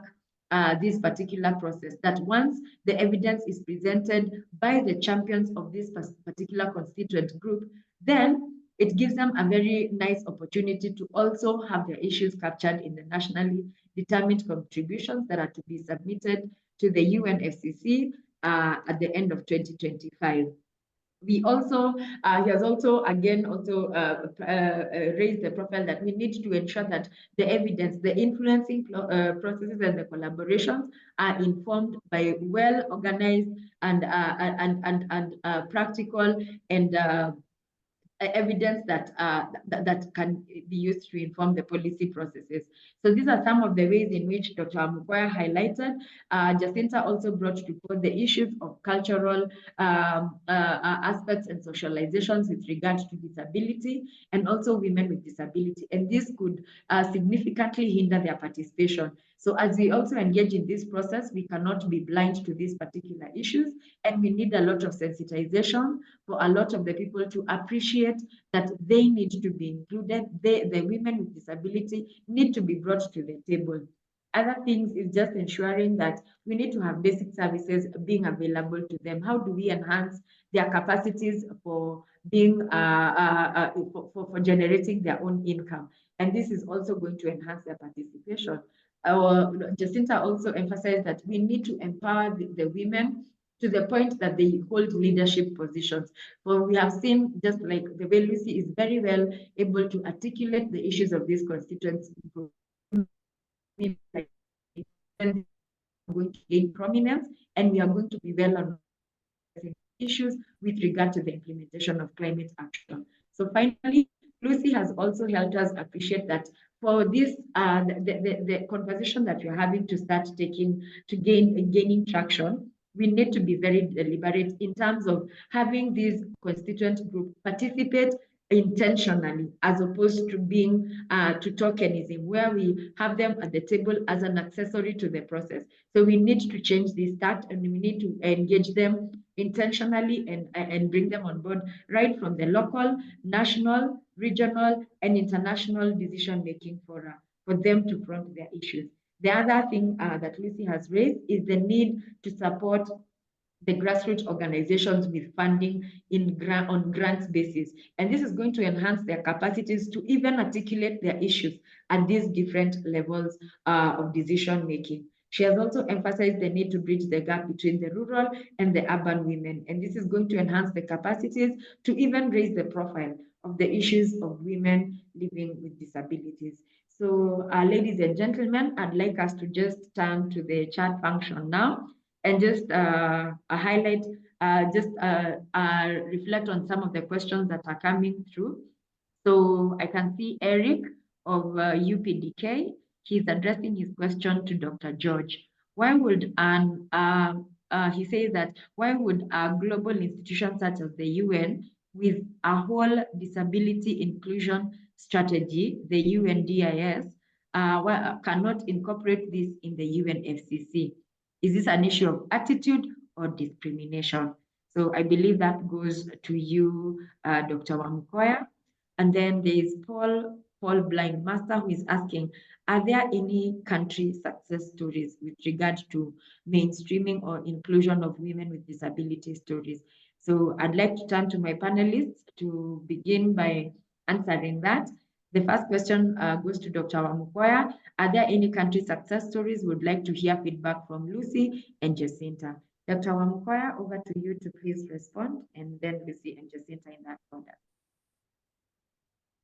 A: this particular process, that once the evidence is presented by the champions of this particular constituent group, then it gives them a very nice opportunity to also have their issues captured in the nationally determined contributions that are to be submitted to the UNFCCC at the end of 2025. We also, he has also again raised the profile that we need to ensure that the evidence, the influencing processes and the collaborations are informed by well-organized and practical and evidence that that can be used to inform the policy processes. So these are some of the ways in which Dr. Amukwaya highlighted. Jacinta also brought to forth the issues of cultural aspects and socializations with regard to disability and also women with disability. And this could significantly hinder their participation. So as we also engage in this process, we cannot be blind to these particular issues, and we need a lot of sensitization for a lot of the people to appreciate that they need to be included. The women with disability need to be brought to the table. Other things is just ensuring that we need to have basic services being available to them. How do we enhance their capacities for being for generating their own income? And this is also going to enhance their participation. Jacinta also emphasized that we need to empower the women to the point that they hold leadership positions. For we have seen, just like the way Lucy is very well able to articulate the issues of these constituents, and going to gain prominence, and we are going to be well on issues with regard to the implementation of climate action. So finally, Lucy has also helped us appreciate that for this, the conversation that we're having to start gaining traction, we need to be very deliberate in terms of having these constituent groups participate intentionally, as opposed to being to tokenism, where we have them at the table as an accessory to the process. So we need to change this start, and we need to engage them intentionally and bring them on board right from the local, national, regional, and international decision-making fora for them to front their issues. The other thing that Lucy has raised is the need to support the grassroots organizations with funding on grants basis. And this is going to enhance their capacities to even articulate their issues at these different levels of decision making. She has also emphasized the need to bridge the gap between the rural and the urban women. And this is going to enhance the capacities to even raise the profile of the issues of women living with disabilities. So ladies and gentlemen, I'd like us to just turn to the chat function now and just highlight, reflect on some of the questions that are coming through. So I can see Eric of UPDK. He's addressing his question to Dr. George. Why would he says that why would a global institution such as the UN, with a whole disability inclusion strategy, the UNDIS, cannot incorporate this in the UNFCCC? Is this an issue of attitude or discrimination? So I believe that goes to you, Dr. Wamukoya. And then there is Paul Blind Master, who is asking, are there any country success stories with regard to mainstreaming or inclusion of women with disability stories? So I'd like to turn to my panelists to begin by answering that. The first question goes to Dr. Wamukoya. Are there any country success stories? Would like to hear feedback from Lucy and Jacinta. Dr. Wamukoya, over to you to please respond, and then Lucy and Jacinta in that order.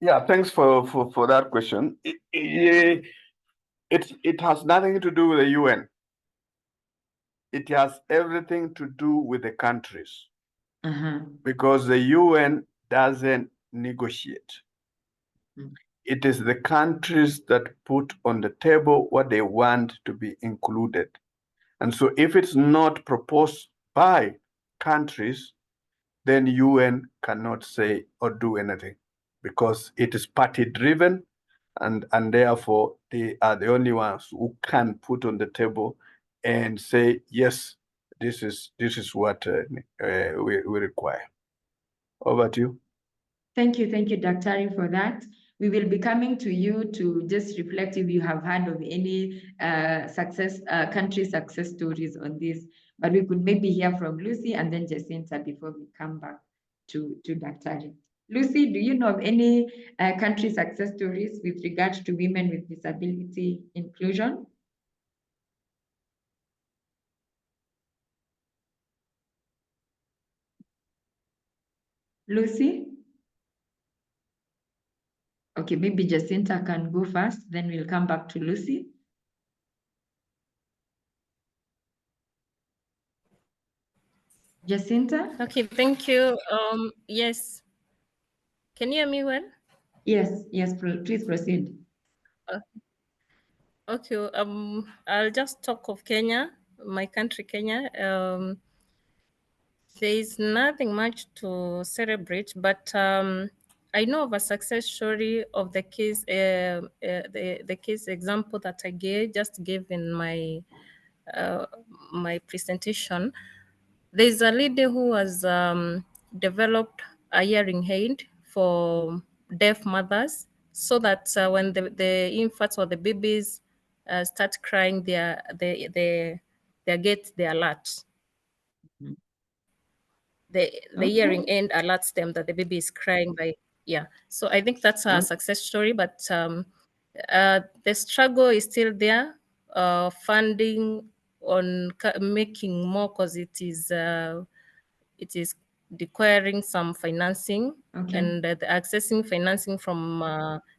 B: Yeah, thanks for that question. It has nothing to do with the UN. It has everything to do with the countries. Because the UN doesn't negotiate. It is the countries that put on the table what they want to be included. And so if it's not proposed by countries, then UN cannot say or do anything, because it is party driven, and therefore they are the only ones who can put on the table and say, yes, this is what we require. Over to you.
A: Thank you, Dr. for that. We will be coming to you to just reflect if you have heard of any country success stories on this. But we could maybe hear from Lucy and then Jacinta before we come back to Dr. Lucy, do you know of any country success stories with regard to women with disability inclusion? Lucy? Okay, maybe Jacinta can go first, then we'll come back to Lucy. Jacinta?
D: Okay, thank you. Yes. Can you hear me well?
A: Yes, please proceed.
D: Okay, I'll just talk of Kenya, my country, Kenya. There is nothing much to celebrate, but I know of a success story of the case, the case example that I just gave in my my presentation. There's a lady who has developed a hearing aid for deaf mothers, so that when the infants or the babies start crying, they get the alert. The hearing aid alerts them that the baby is crying by, yeah. So I think that's a success story, but the struggle is still there. Funding on making more, because it is requiring some financing, and the accessing financing from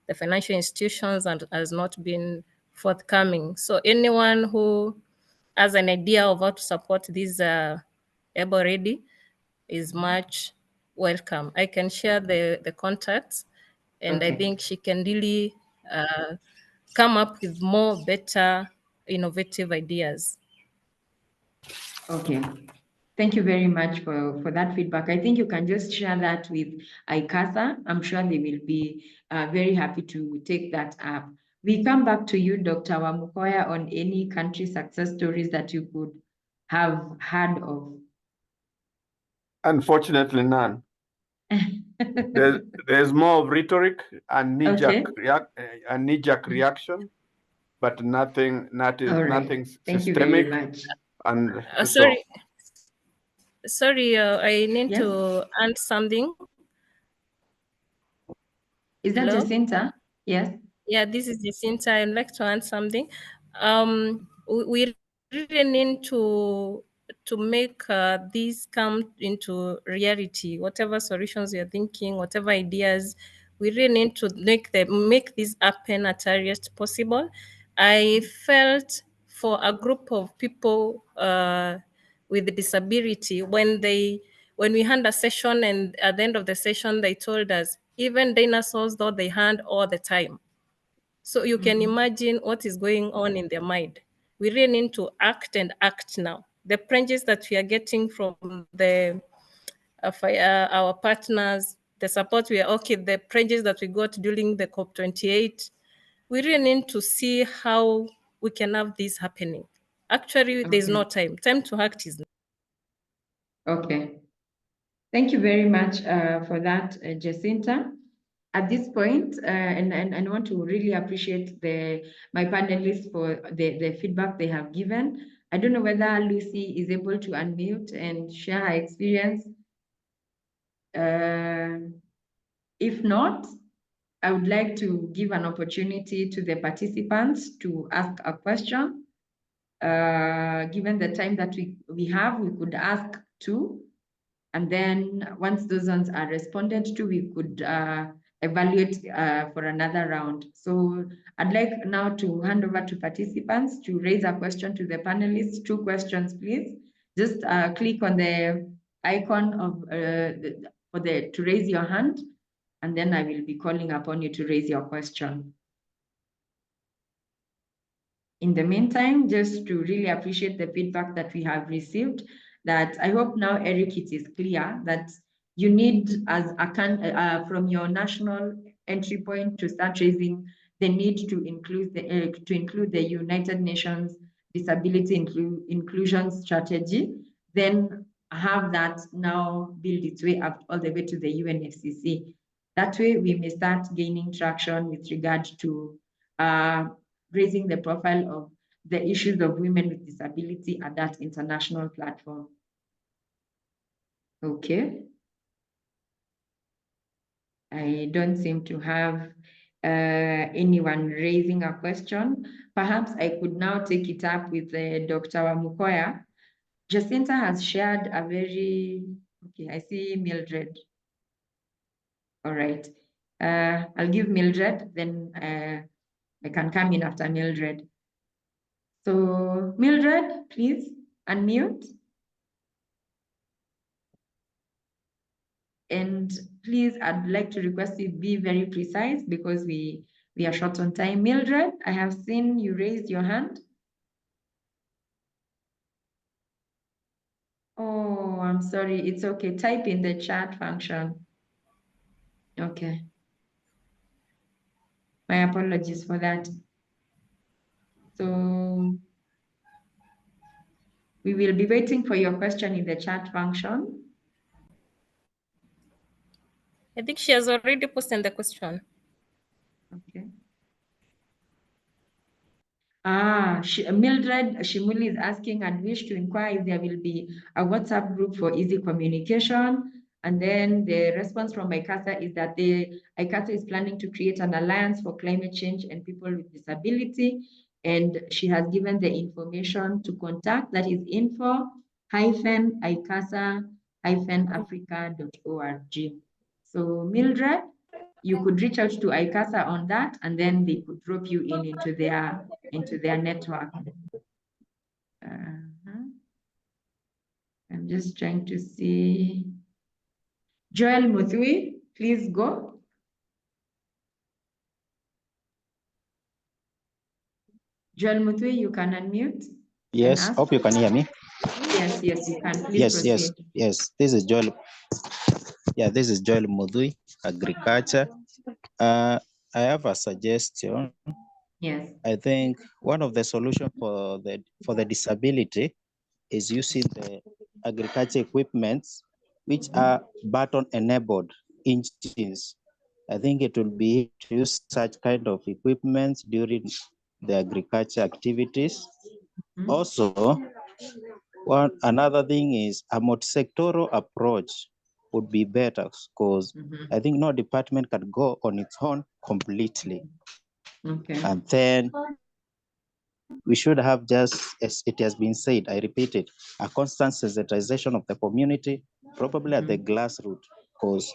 D: the financial institutions and has not been forthcoming. So anyone who has an idea of how to support this able ready is much welcome. I can share the contacts, and I think she can really come up with more better, innovative ideas.
A: Okay. Thank you very much for that feedback. I think you can just share that with ICASA. I'm sure they will be very happy to take that up. We come back to you, Dr. Wamukoya, on any country success stories that you could have heard of.
B: Unfortunately, none. There's more of rhetoric and knee-jerk reaction, but nothing
A: Thank you very
B: systemic.
A: much.
B: And
D: sorry, I need
A: Yes?
D: to add something.
A: Is that
D: Hello?
A: Jacinta? Yes.
D: Yeah, this is Jacinta. I'd like to add something. We really need to make these come into reality. Whatever solutions you're thinking, whatever ideas, we really need to make this happen at earliest possible. I felt for a group of people with disability, when we had a session, and at the end of the session they told us even dinosaurs thought they had all the time. So you can imagine what is going on in their mind. We really need to act and act now. The pledges that we are getting from our partners, the support we are the pledges that we got during the COP28, we really need to see how we can have this happening. Actually, there's no time. Time to act is now.
A: Okay. Thank you very much for that, Jacinta. At this point, and I want to really appreciate my panelists for the feedback they have given. I don't know whether Lucy is able to unmute and share her experience. If not, I would like to give an opportunity to the participants to ask a question. Given the time that we have, we could ask two. And then once those ones are responded to, we could evaluate for another round. So I'd like now to hand over to participants to raise a question to the panelists. 2 questions, please. Just click on the icon of to raise your hand, and then I will be calling upon you to raise your question. In the meantime, just to really appreciate the feedback that we have received, that I hope now, Eric, it is clear that you need, as from your national entry point, to start raising the need to include the United Nations Disability Inclusion Strategy, then have that now build its way up all the way to the UNFCCC. That way, we may start gaining traction with regard to raising the profile of the issues of women with disability at that international platform. Okay. I don't seem to have anyone raising a question. Perhaps I could now take it up with Dr. Wamukoya. Jacinta has shared a very, okay, I see Mildred. All right. I'll give Mildred, then I can come in after Mildred. So Mildred, please unmute. And please, I'd like to request you be very precise because we are short on time. Mildred, I have seen you raised your hand. Oh, I'm sorry. It's okay. Type in the chat function. Okay. My apologies for that. So we will be waiting for your question in the chat function.
D: I think she has already posted the question.
A: Okay. Mildred Shimuli is asking and wish to inquire if there will be a WhatsApp group for easy communication. And then the response from ICASA is that ICASA is planning to create an alliance for climate change and people with disability. And she has given the information to contact, that is info-icasa-africa.org. So Mildred, you could reach out to ICASA on that, and then they could drop you into their network. I'm just trying to see. Joel Muthui, please go. Joel Muthui, you can unmute.
E: Yes, hope you can hear me.
A: Yes, you can. Please proceed.
E: Yes. This is Joel. Yeah, this is Joel Mudui, agriculture. I have a suggestion.
A: Yes.
E: I think one of the solution for the disability is using the agriculture equipments which are button enabled engines. I think it will be to use such kind of equipment during the agriculture activities. Also, another thing is a multi-sectoral approach would be better because I think no department can go on its own completely.
A: Okay.
E: And then we should have, just as it has been said, I repeat it, a constant sensitization of the community, probably at the grassroots, because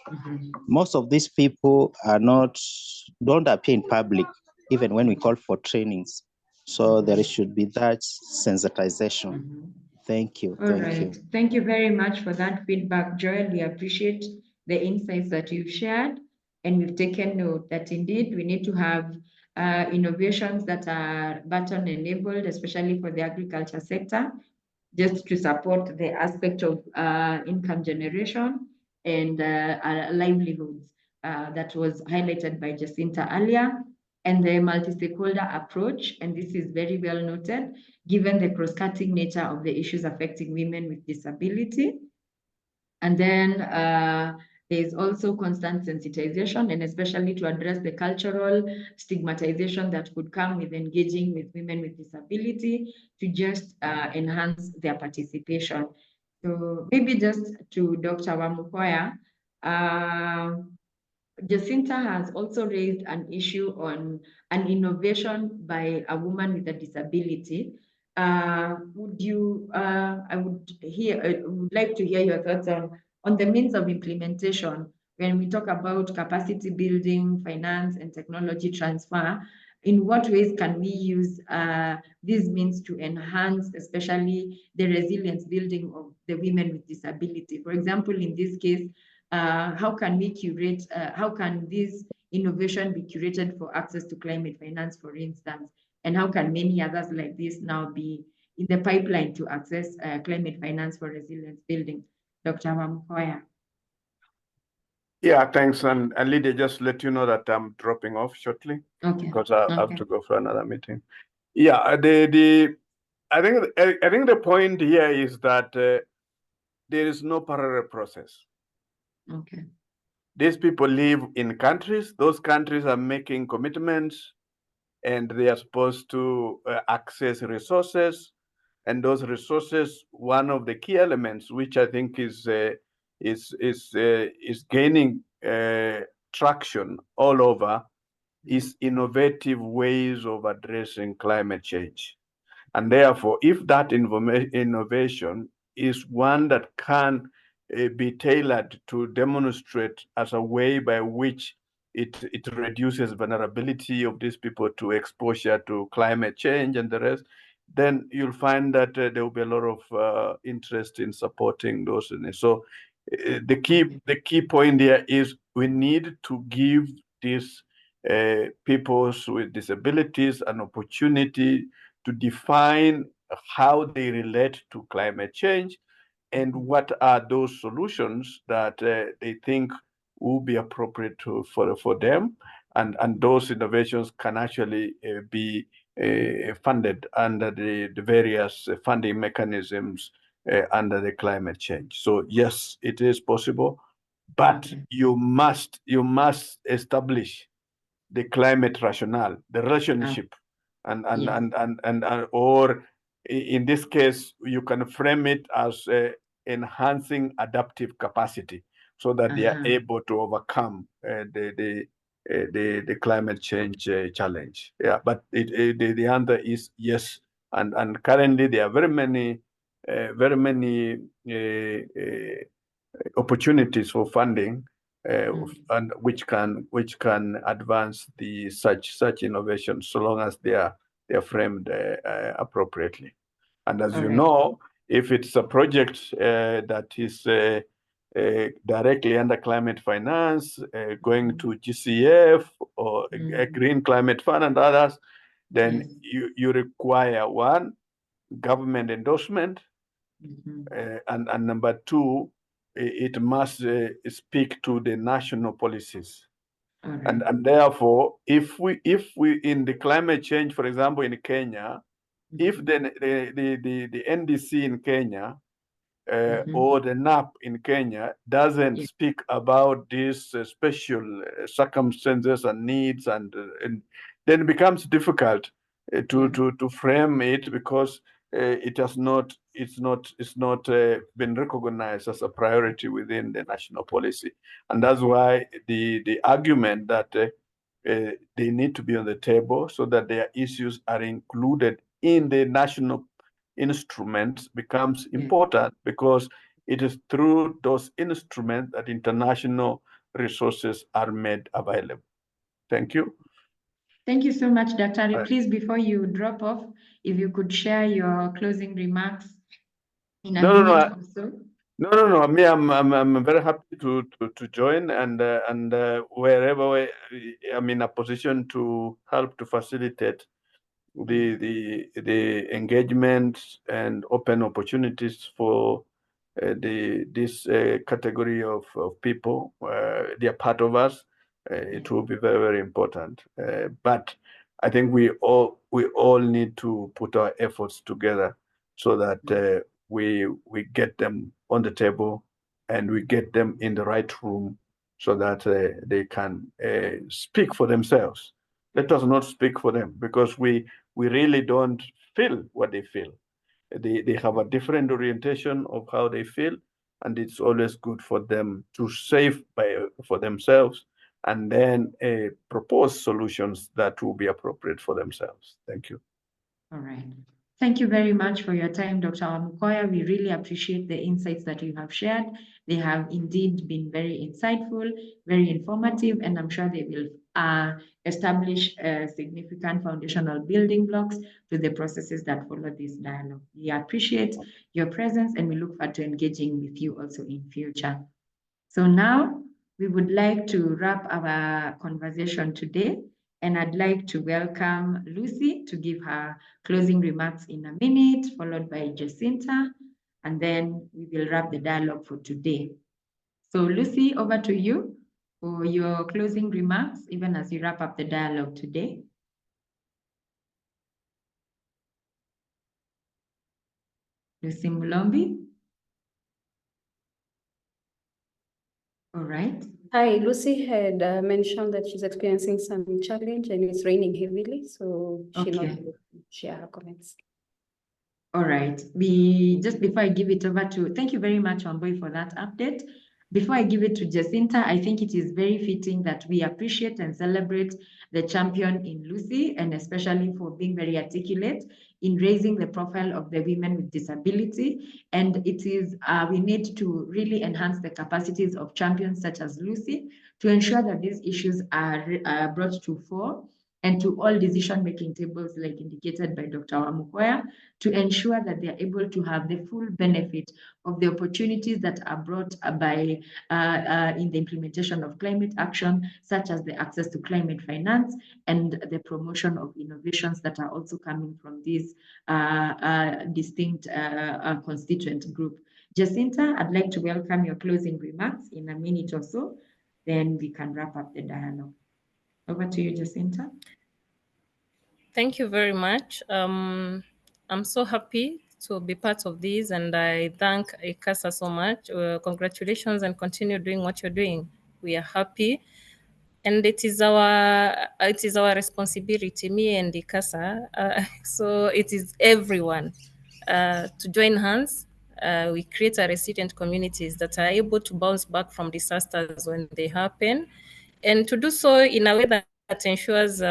E: most of these people don't appear in public, even when we call for trainings. So there should be that sensitization. Thank you.
A: All right. Thank you very much for that feedback, Joel. We appreciate the insights that you've shared, and we've taken note that indeed we need to have innovations that are button enabled, especially for the agriculture sector, just to support the aspect of income generation and livelihoods that was highlighted by Jacinta earlier, and the multi-stakeholder approach. And this is very well noted, given the cross-cutting nature of the issues affecting women with disability. And then there is also constant sensitization, and especially to address the cultural stigmatization that could come with engaging with women with disability to just enhance their participation. So maybe just to Dr. Wamukwaya, Jacinta has also raised an issue on an innovation by a woman with a disability. I would like to hear your thoughts on the means of implementation when we talk about capacity building, finance, and technology transfer. In what ways can we use these means to enhance, especially the resilience building of the women with disability? For example, in this case, how can we curate, how can this innovation be curated for access to climate finance, for instance? And how can many others like this now be in the pipeline to access climate finance for resilience building? Dr. Wamkoya.
B: Yeah, thanks. And Lydia, just let you know that I'm dropping off shortly.
A: Okay.
B: Because I have to go for another meeting. Yeah, I think the point here is that there is no parallel process.
A: Okay.
B: These people live in countries. Those countries are making commitments, and they are supposed to access resources. And those resources, one of the key elements, which I think is gaining traction all over, is innovative ways of addressing climate change. And therefore, if that innovation is one that can be tailored to demonstrate as a way by which it reduces vulnerability of these people to exposure to climate change and the rest, then you'll find that there will be a lot of interest in supporting those. So the key point here is we need to give these people with disabilities an opportunity to define how they relate to climate change and what are those solutions that they think will be appropriate for them. And those innovations can actually be funded under the various funding mechanisms under the climate change. So yes, it is possible, but you must establish the climate rationale, the relationship, or in this case, you can frame it as enhancing adaptive capacity, so that they are able to overcome the climate change challenge. Yeah, but the answer is yes, and currently there are very many opportunities for funding, and which can advance the such innovations, so long as they are framed appropriately. And as you know, if it's a project that is directly under climate finance, going to GCF or a Green Climate Fund and others, then you require one, government endorsement. And number two, it must speak to the national policies.
A: Right.
B: And therefore, if we in the climate change, for example, in Kenya, if the NDC in Kenya or the NAP in Kenya doesn't speak about these special circumstances and needs, and then it becomes difficult to frame it, because it's not been recognized as a priority within the national policy. And that's why the argument that they need to be on the table so that their issues are included in the national instruments becomes important, because it is through those instruments that international resources are made available. Thank you.
A: Thank you so much, Dr. Please, before you drop off, if you could share your closing remarks in a minute or so.
B: No. Me, I'm very happy to join, and wherever I'm in a position to help to facilitate the engagement and open opportunities for this category of people. They are part of us. It will be very, very important. But I think we all need to put our efforts together so that we get them on the table and we get them in the right room so that they can speak for themselves. Let us not speak for them, because we really don't feel what they feel. They have a different orientation of how they feel, and it's always good for them to save for themselves and then propose solutions that will be appropriate for themselves. Thank you.
A: All right. Thank you very much for your time, Dr. Wamukwaya. We really appreciate the insights that you have shared. They have indeed been very insightful, very informative, and I'm sure they will establish significant foundational building blocks to the processes that follow this dialogue. We appreciate your presence, and we look forward to engaging with you also in future. So now we would like to wrap our conversation today, and I'd like to welcome Lucy to give her closing remarks in a minute, followed by Jacinta, and then we will wrap the dialogue for today. So Lucy, over to you for your closing remarks, even as you wrap up the dialogue today. Lucy Mulombi. All right.
F: Hi, Lucy had mentioned that she's experiencing some challenge and it's raining heavily, so she not able to share her comments.
A: All right. Just before I give it over to, thank you very much, Wambui, for that update. Before I give it to Jacinta, I think it is very fitting that we appreciate and celebrate the champion in Lucy, and especially for being very articulate in raising the profile of the women with disability. And it is, we need to really enhance the capacities of champions such as Lucy to ensure that these issues are brought to fore and to all decision-making tables, like indicated by Dr. Wamukwaya, to ensure that they are able to have the full benefit of the opportunities that are brought by in the implementation of climate action, such as the access to climate finance and the promotion of innovations that are also coming from this distinct constituent group. Jacinta, I'd like to welcome your closing remarks in a minute or so, then we can wrap up the dialogue. Over to you, Jacinta.
D: Thank you very much. I'm so happy to be part of this, and I thank ICASA so much. Congratulations, and continue doing what you're doing. We are happy, and it is our responsibility, me and ICASA. So it is everyone to join hands. We create a resilient communities that are able to bounce back from disasters when they happen, and to do so in a way that ensures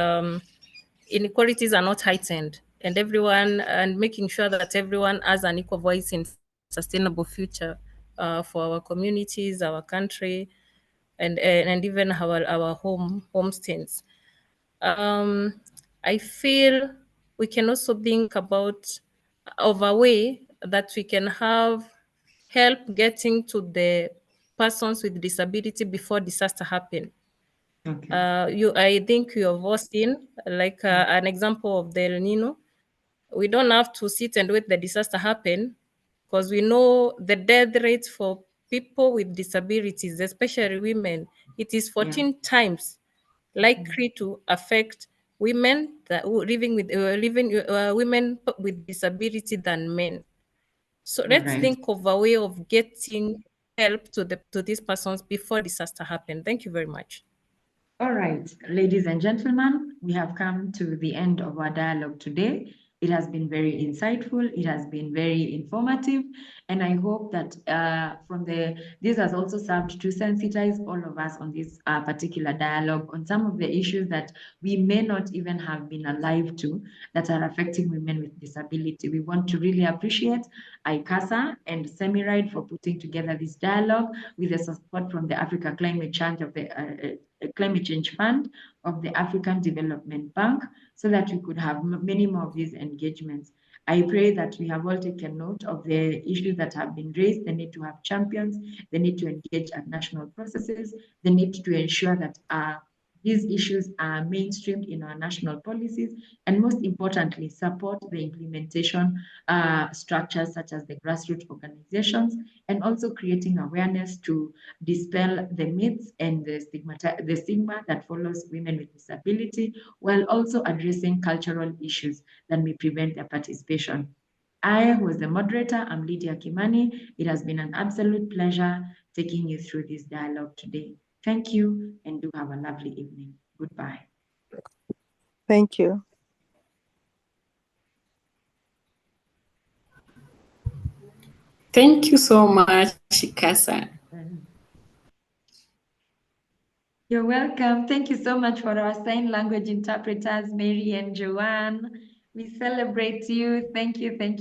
D: inequalities are not heightened, and making sure that everyone has an equal voice in sustainable future for our communities, our country, and even our homestays. I feel we can also think about a way that we can have help getting to the persons with disability before disaster happen.
A: Okay.
D: I think you have all seen like an example of the El Nino. We don't have to sit and wait the disaster happen because we know the death rate for people with disabilities, especially women, it is 14 times likely to affect women that living with women with disability than men. So let's think of a way of getting help to these persons before disaster happen. Thank you very much.
A: All right, ladies and gentlemen, we have come to the end of our dialogue today. It has been very insightful. It has been very informative. And I hope that this has also served to sensitize all of us on this particular dialogue on some of the issues that we may not even have been alive to that are affecting women with disability. We want to really appreciate ICASA and Semiride for putting together this dialogue with the support from the Africa Climate Change of the Climate Change Fund of the African Development Bank, so that we could have many more of these engagements. I pray that we have all taken note of the issues that have been raised, the need to have champions, the need to engage at national processes, the need to ensure that these issues are mainstreamed in our national policies, and most importantly, support the implementation structures such as the grassroots organizations, and also creating awareness to dispel the myths and the stigma that follows women with disability, while also addressing cultural issues that may prevent their participation. I was the moderator. I'm Lydia Kimani. It has been an absolute pleasure taking you through this dialogue today. Thank you, and do have a lovely evening. Goodbye.
G: Thank you.
H: Thank you so much, Ikasa.
A: You're welcome. Thank you so much for our sign language interpreters, Mary and Joanne. We celebrate you. Thank you. Thank you.